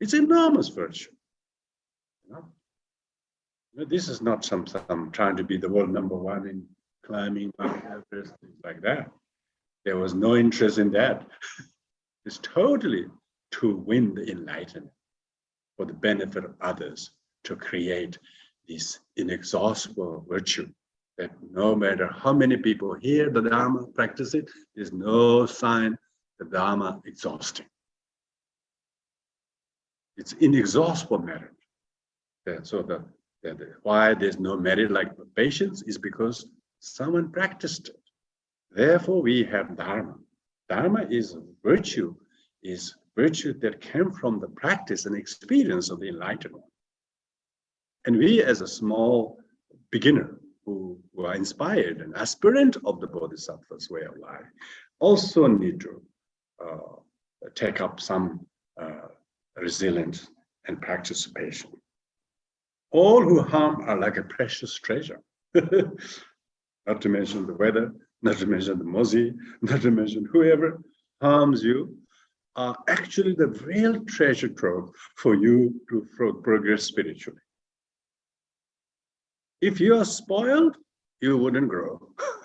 A: It's enormous virtue. This is not some trying to be the world #1 in climbing Mount Everest, things like that. There was no interest in that. It's totally to win the enlightenment for the benefit of others, to create this inexhaustible virtue that no matter how many people hear the Dharma, practice it, there's no sign the Dharma exhausting. It's inexhaustible merit. So why there's no merit like patience is because someone practiced it. Therefore, we have Dharma. Dharma is virtue that came from the practice and experience of the enlightened one. And we, as a small beginner who are inspired and aspirant of the Bodhisattva's way of life, also need to take up some resilience and practice patience. All who harm are like a precious treasure. Not to mention the weather, not to mention the mozi, not to mention whoever harms you, are actually the real treasure trove for you to progress spiritually. If you are spoiled, you wouldn't grow.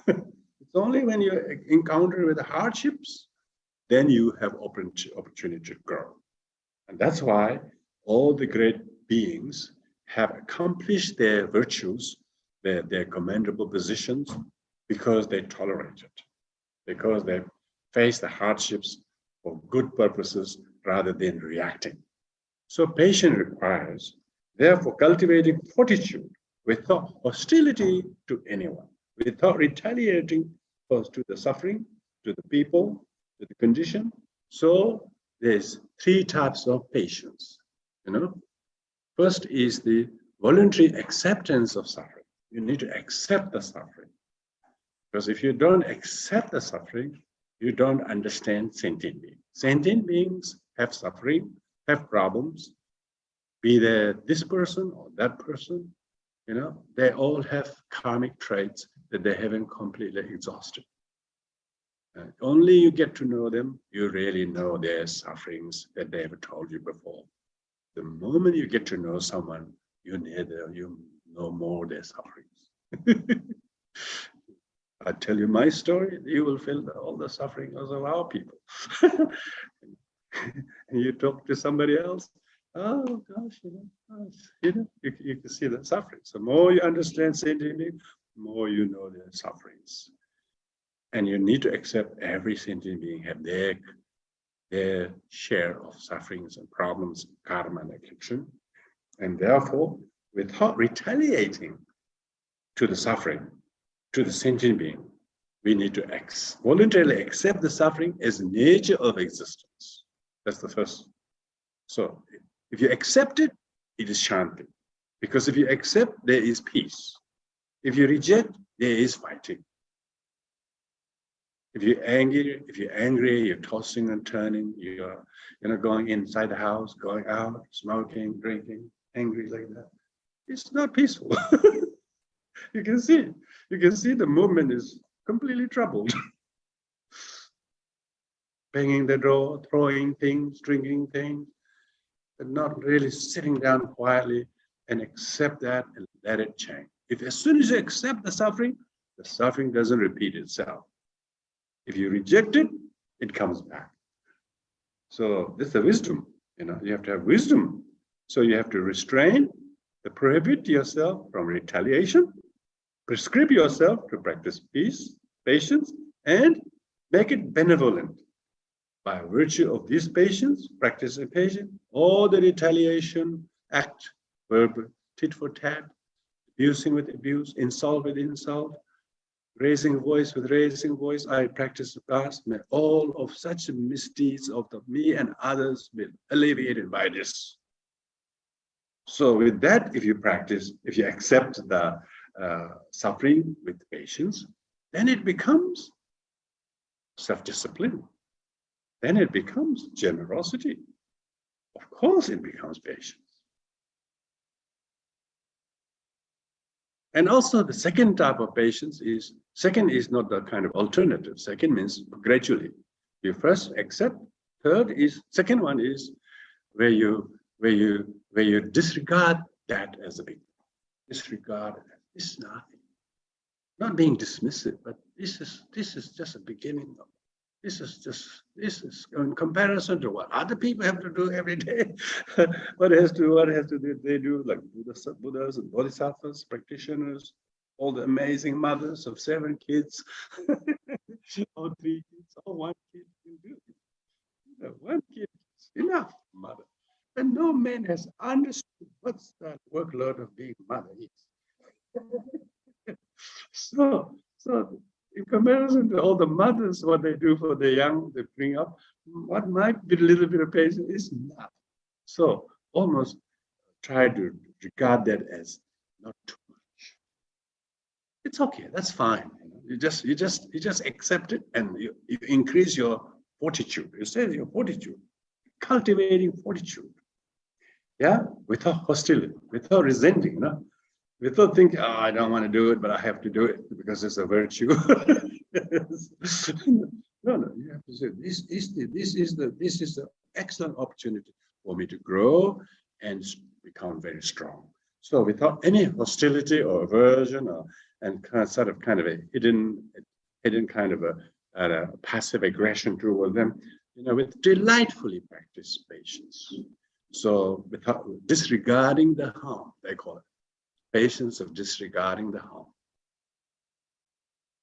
A: It's only when you encounter with the hardships, then you have opportunity to grow. And that's why all the great beings have accomplished their virtues, their commendable positions, because they tolerate it, because they face the hardships for good purposes rather than reacting. So patience requires, therefore, cultivating fortitude without hostility to anyone, without retaliating to the suffering, to the people, to the condition. So there's 3 types of patience. First is the voluntary acceptance of suffering. You need to accept the suffering. Because if you don't accept the suffering, you don't understand sentient beings. Sentient beings have suffering, have problems, be they this person or that person. They all have karmic traits that they haven't completely exhausted. Only you get to know them, you really know their sufferings that they have told you before. The moment you get to know someone, you know more their sufferings. I tell you my story, you will feel all the suffering of our people. And you talk to somebody else, oh gosh, you can see the suffering. So more you understand sentient being, more you know their sufferings. And you need to accept every sentient being have their share of sufferings and problems, karma and affliction. And therefore, without retaliating to the suffering, to the sentient being, we need to voluntarily accept the suffering as the nature of existence. That's the first. So if you accept it, it is shanti. Because if you accept, there is peace. If you reject, there is fighting. If you're angry, you're tossing and turning, you're going inside the house, going out, smoking, drinking, angry like that. It's not peaceful. You can see the movement is completely troubled. Banging the door, throwing things, drinking things, and not really sitting down quietly and accept that and let it change. If as soon as you accept the suffering doesn't repeat itself. If you reject it, it comes back. So this is the wisdom. You have to have wisdom. So you have to restrain, prohibit yourself from retaliation, prescribe yourself to practice peace, patience, and make it benevolent. By virtue of this patience, practice of patience, all the retaliation, act, verb, tit for tat, abusing with abuse, insult with insult, raising voice with raising voice, I practice the past. May all of such misdeeds of me and others be alleviated by this. So with that, if you accept the suffering with patience, then it becomes self-discipline. then it becomes generosity. Of course, it becomes patience. And also the second type of patience is, second is not the kind of alternative. Second means gradually. You first accept. Third is, second one is where you disregard that as a big, disregard it. This is nothing. Not being dismissive, but this is just a beginning of, this is in comparison to what other people have to do every day. what has to do they do, like Buddhas and Bodhisattvas, practitioners, all the amazing mothers of 7 kids, or 3 kids, or 1 kid can do it. 1 kid is enough, mother. And no man has understood what's that workload of being mother is. So in comparison to all the mothers, what they do for the young, they bring up, what might be a little bit of patience is not. So almost try to regard that as not too much. It's okay, that's fine. You just accept it, and you increase your fortitude. You say your fortitude, cultivating fortitude. Yeah, without hostility, without resenting, without thinking, oh, I don't want to do it, but I have to do it because it's a virtue. No, you have to say, this is the excellent opportunity for me to grow and become very strong. So without any hostility or aversion, and kind of a hidden kind of a passive aggression toward them, with delightfully practiced patience. So without disregarding the harm, they call it. Patience of disregarding the harm.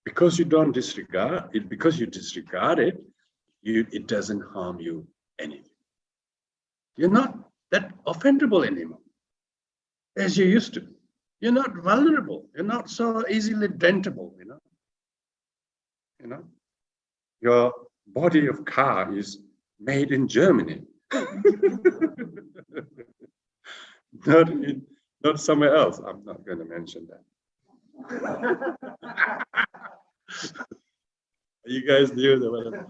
A: Because you don't disregard it, because you disregard it, it doesn't harm you anything. You're not that offendable anymore as you used to. You're not vulnerable. You're not so easily dentable, Your body of car is made in Germany. Not somewhere else. I'm not going to mention that. You guys knew that.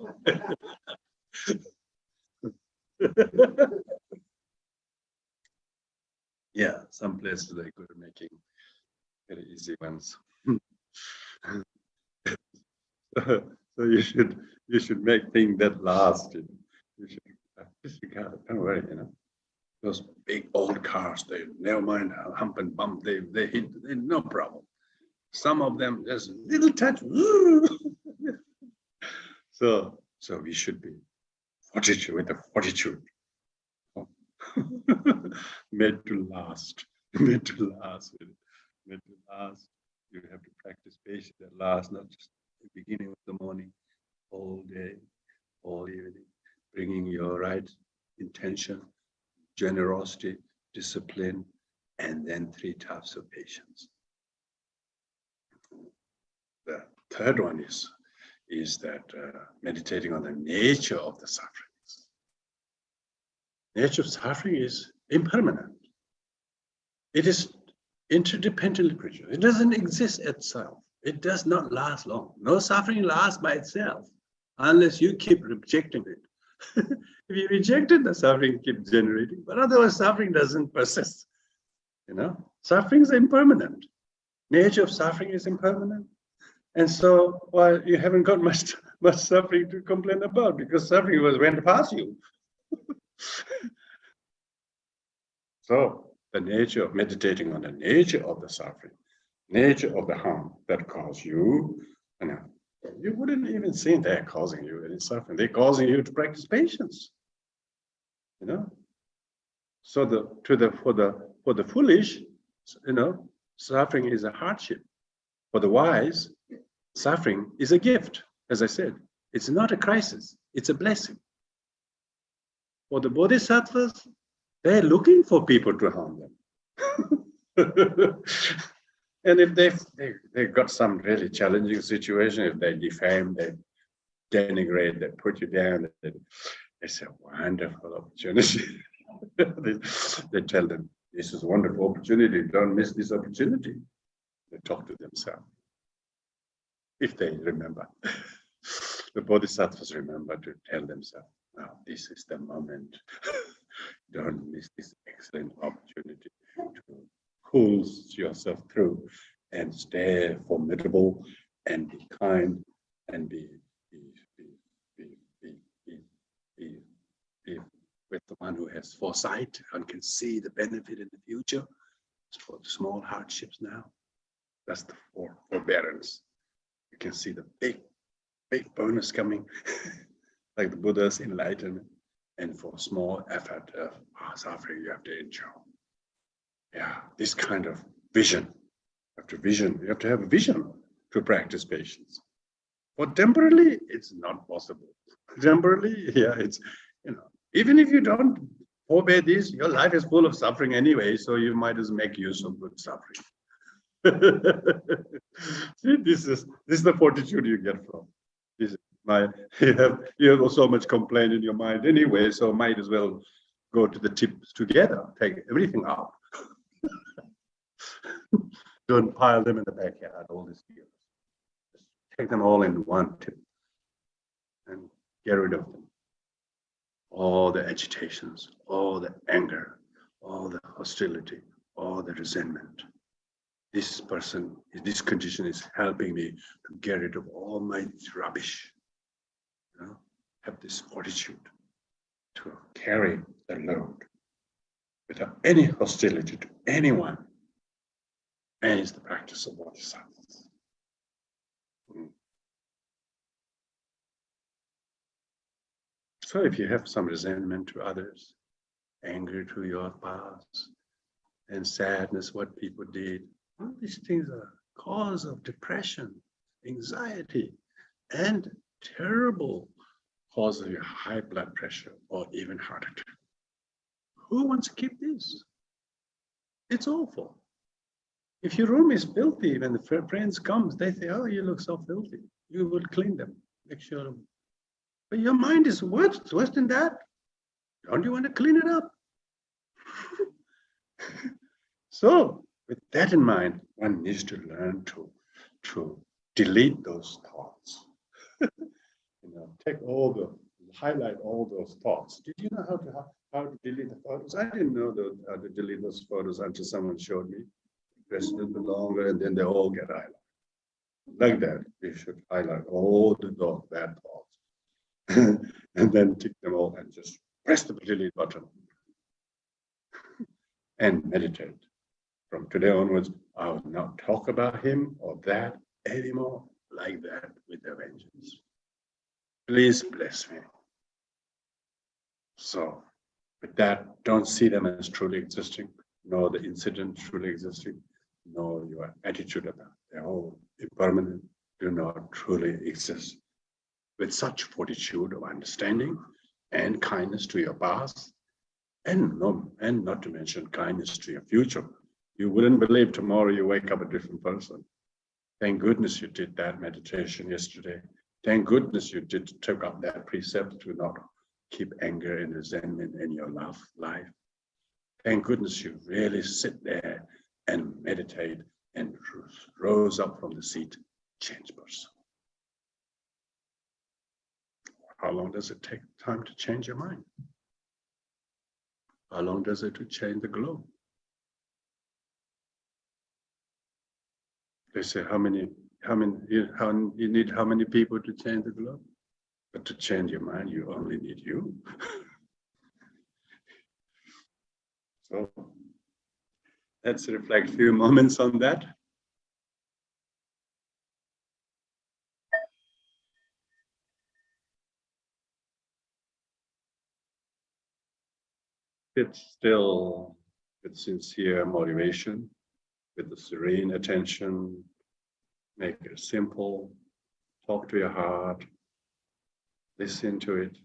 A: Yeah, some places they're good at making very easy ones. So you should make things that last. You should disregard it. Don't worry, Those big old cars, they never mind hump and bump, they hit, no problem. Some of them just little touch. So we should be fortitude with the fortitude. Made to last. Made to last. Made to last. You have to practice patience that lasts, not just the beginning of the morning, all day, all evening, bringing your right intention, generosity, discipline, and then 3 types of patience. The third one is that meditating on the nature of the sufferings. Nature of suffering is impermanent. It is interdependent creature. It doesn't exist itself. It does not last long. No suffering lasts by itself unless you keep rejecting it. If you reject it, the suffering keeps generating, but otherwise suffering doesn't persist. Suffering is impermanent. Nature of suffering is impermanent. And so, well, you haven't got much suffering to complain about because suffering went past you. So the nature of meditating on the nature of the suffering, nature of the harm that caused you, you wouldn't even see they're causing you any suffering. They're causing you to practice patience. So for the foolish, suffering is a hardship. For the wise, suffering is a gift. As I said, it's not a crisis, it's a blessing. For the bodhisattvas, they're looking for people to harm them. And if they've got some really challenging situation, if they defame, they denigrate, they put you down, it's a wonderful opportunity. They tell them, this is a wonderful opportunity, don't miss this opportunity. They talk to themselves. If they remember. The bodhisattvas remember to tell themselves, Now, this is the moment. Don't miss this excellent opportunity to pull yourself through and stay formidable and be kind and be with the one who has foresight and can see the benefit in the future for the small hardships now. That's the forbearance. You can see the big bonus coming, like the Buddha's enlightenment. And for small effort of suffering, you have to endure. Yeah, this kind of vision. You have to have a vision to practice patience. For temporarily, it's not possible. Temporarily, yeah, it's, even if you don't forbear this, your life is full of suffering anyway, so you might as make use of good suffering. See, this is the fortitude you get from this. You have so much complaint in your mind anyway, so might as well go to the tips together, take everything out. Don't pile them in the backyard, all these fears. Just take them all in one tip and get rid of them. All the agitations, all the anger, all the hostility, all the resentment. This condition is helping me to get rid of all my rubbish. Have this fortitude to carry the load without any hostility to anyone. And it's the practice of bodhisattvas. So if you have some resentment to others, anger to your past, and sadness what people did, all these things are cause of depression, anxiety, and terrible cause of your high blood pressure or even heart attack. Who wants to keep this? It's awful. If your room is filthy, when the friends come, they say, "Oh, you look so filthy." You will clean them, make sure. But your mind is worse than that. Don't you want to clean it up? So, with that in mind, one needs to learn to delete those thoughts. Highlight all those thoughts. Did you know how to delete the photos? I didn't know how to delete those photos until someone showed me. Press a little bit longer, and then they all get highlighted. Like that, you should highlight all the bad thoughts, and then tick them all, and just press the delete button, and meditate. From today onwards, I will not talk about him or that anymore like that with a vengeance. Please bless me. So, with that, don't see them as truly existing, nor the incident truly existing, nor your attitude about they're all impermanent, do not truly exist. With such fortitude of understanding and kindness to your past, and not to mention kindness to your future, you wouldn't believe tomorrow you wake up a different person. Thank goodness you did that meditation yesterday. Thank goodness you took up that precept to not keep anger and resentment in your life. Thank goodness you really sit there and meditate and rose up from the seat, change person. How long does it take time to change your mind? How long does it to change the globe? They say how many you need how many people to change the globe? But to change your mind, you only need you. So let's reflect a few moments on that. Sit still with sincere motivation, with the serene attention. Make it simple. Talk to your heart. Listen to it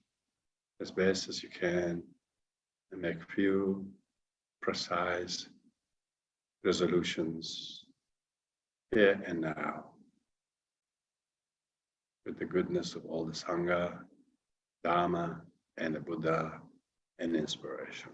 A: as best as you can, and make few precise resolutions here and now, with the goodness of all the Sangha, Dharma, and the Buddha, and inspiration.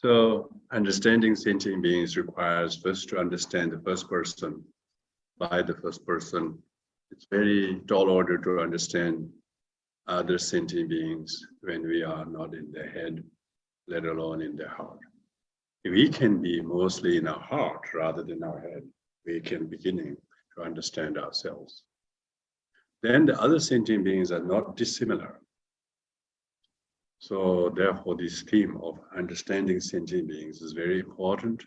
A: So understanding sentient beings requires first to understand the first person by the first person. It's very tall order to understand other sentient beings when we are not in their head, let alone in their heart. If we can be mostly in our heart rather than our head, we can beginning to understand ourselves. Then the other sentient beings are not dissimilar. So therefore, this theme of understanding sentient beings is very important.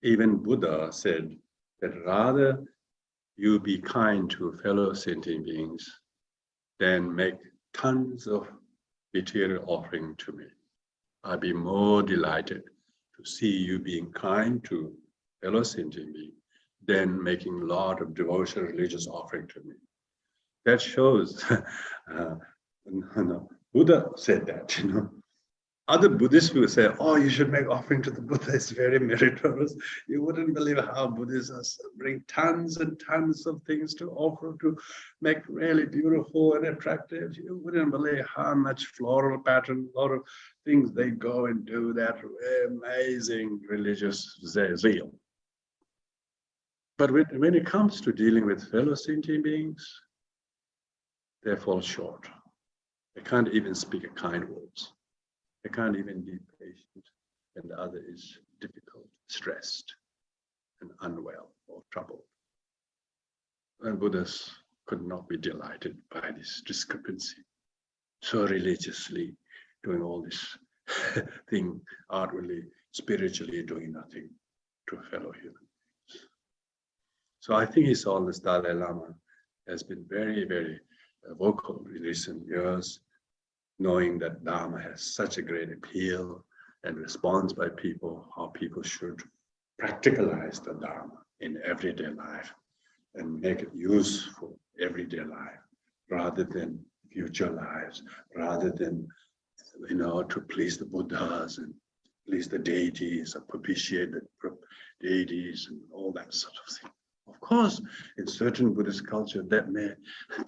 A: Even Buddha said that rather you be kind to fellow sentient beings than make tons of material offering to me. I'd be more delighted to see you being kind to fellow sentient beings than making a lot of devotional religious offering to me. That shows, Buddha said that, Other Buddhists will say, oh, you should make offering to the Buddha, it's very meritorious. You wouldn't believe how Buddhists bring tons and tons of things to offer to make really beautiful and attractive. You wouldn't believe how much floral pattern, a lot of things they go and do that amazing religious zeal. But when it comes to dealing with fellow sentient beings, they fall short. They can't even speak a kind words. They can't even be patient when the other is difficult, stressed, and unwell or troubled. And Buddhists could not be delighted by this discrepancy. So religiously doing all this thing, outwardly, spiritually doing nothing to fellow humans. So I think His Holiness Dalai Lama has been very, very vocal in recent years, knowing that Dharma has such a great appeal and response by people, how people should practicalize the Dharma in everyday life and make it useful everyday life rather than future lives, rather than, to please the Buddhas and please the deities or propitiate the deities and all that sort of thing. Of course, in certain Buddhist culture, that may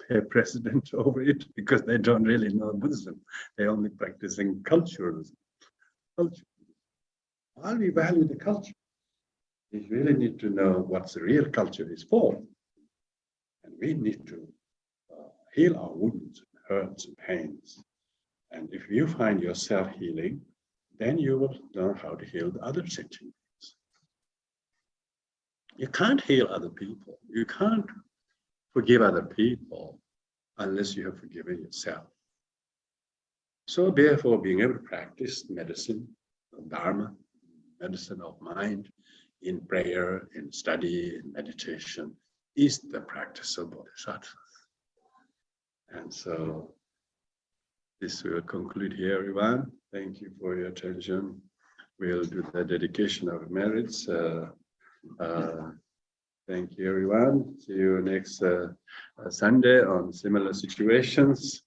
A: bear precedent over it because they don't really know Buddhism. They're only practicing culturalism. While we value the culture, we really need to know what the real culture is for. And we need to heal our wounds, hurts, and pains. And if you find yourself healing, then you will learn how to heal the other sentient beings. You can't heal other people. You can't forgive other people unless you have forgiven yourself. So therefore, being able to practice medicine, Dharma, medicine of mind, in prayer, in study, in meditation, is the practice of bodhisattvas. And so this will conclude here, everyone. Thank you for your attention. We'll do the dedication of merits. Thank you, everyone. See you next Sunday on similar situations.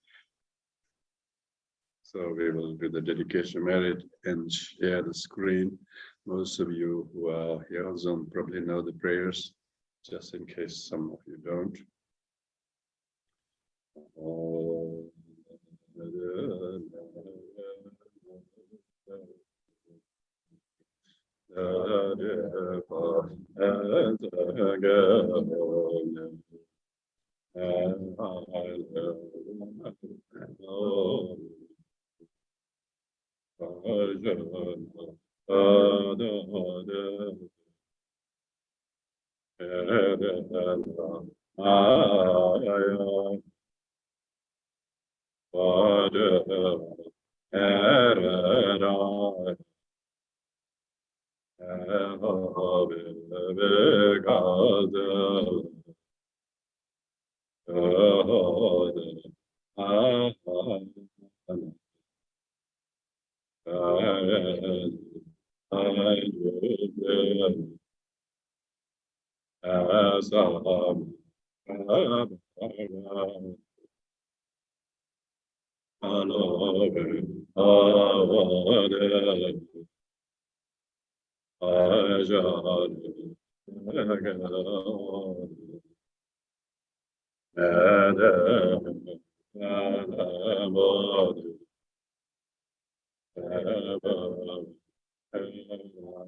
A: So we will do the dedication merit and share the screen. Most of you who are here on Zoom probably know the prayers, just in case some of you don't.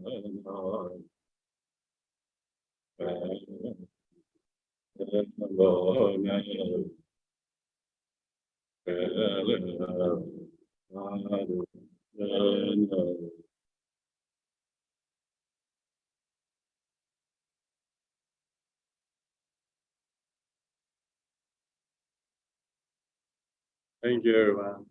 A: Thank you, everyone.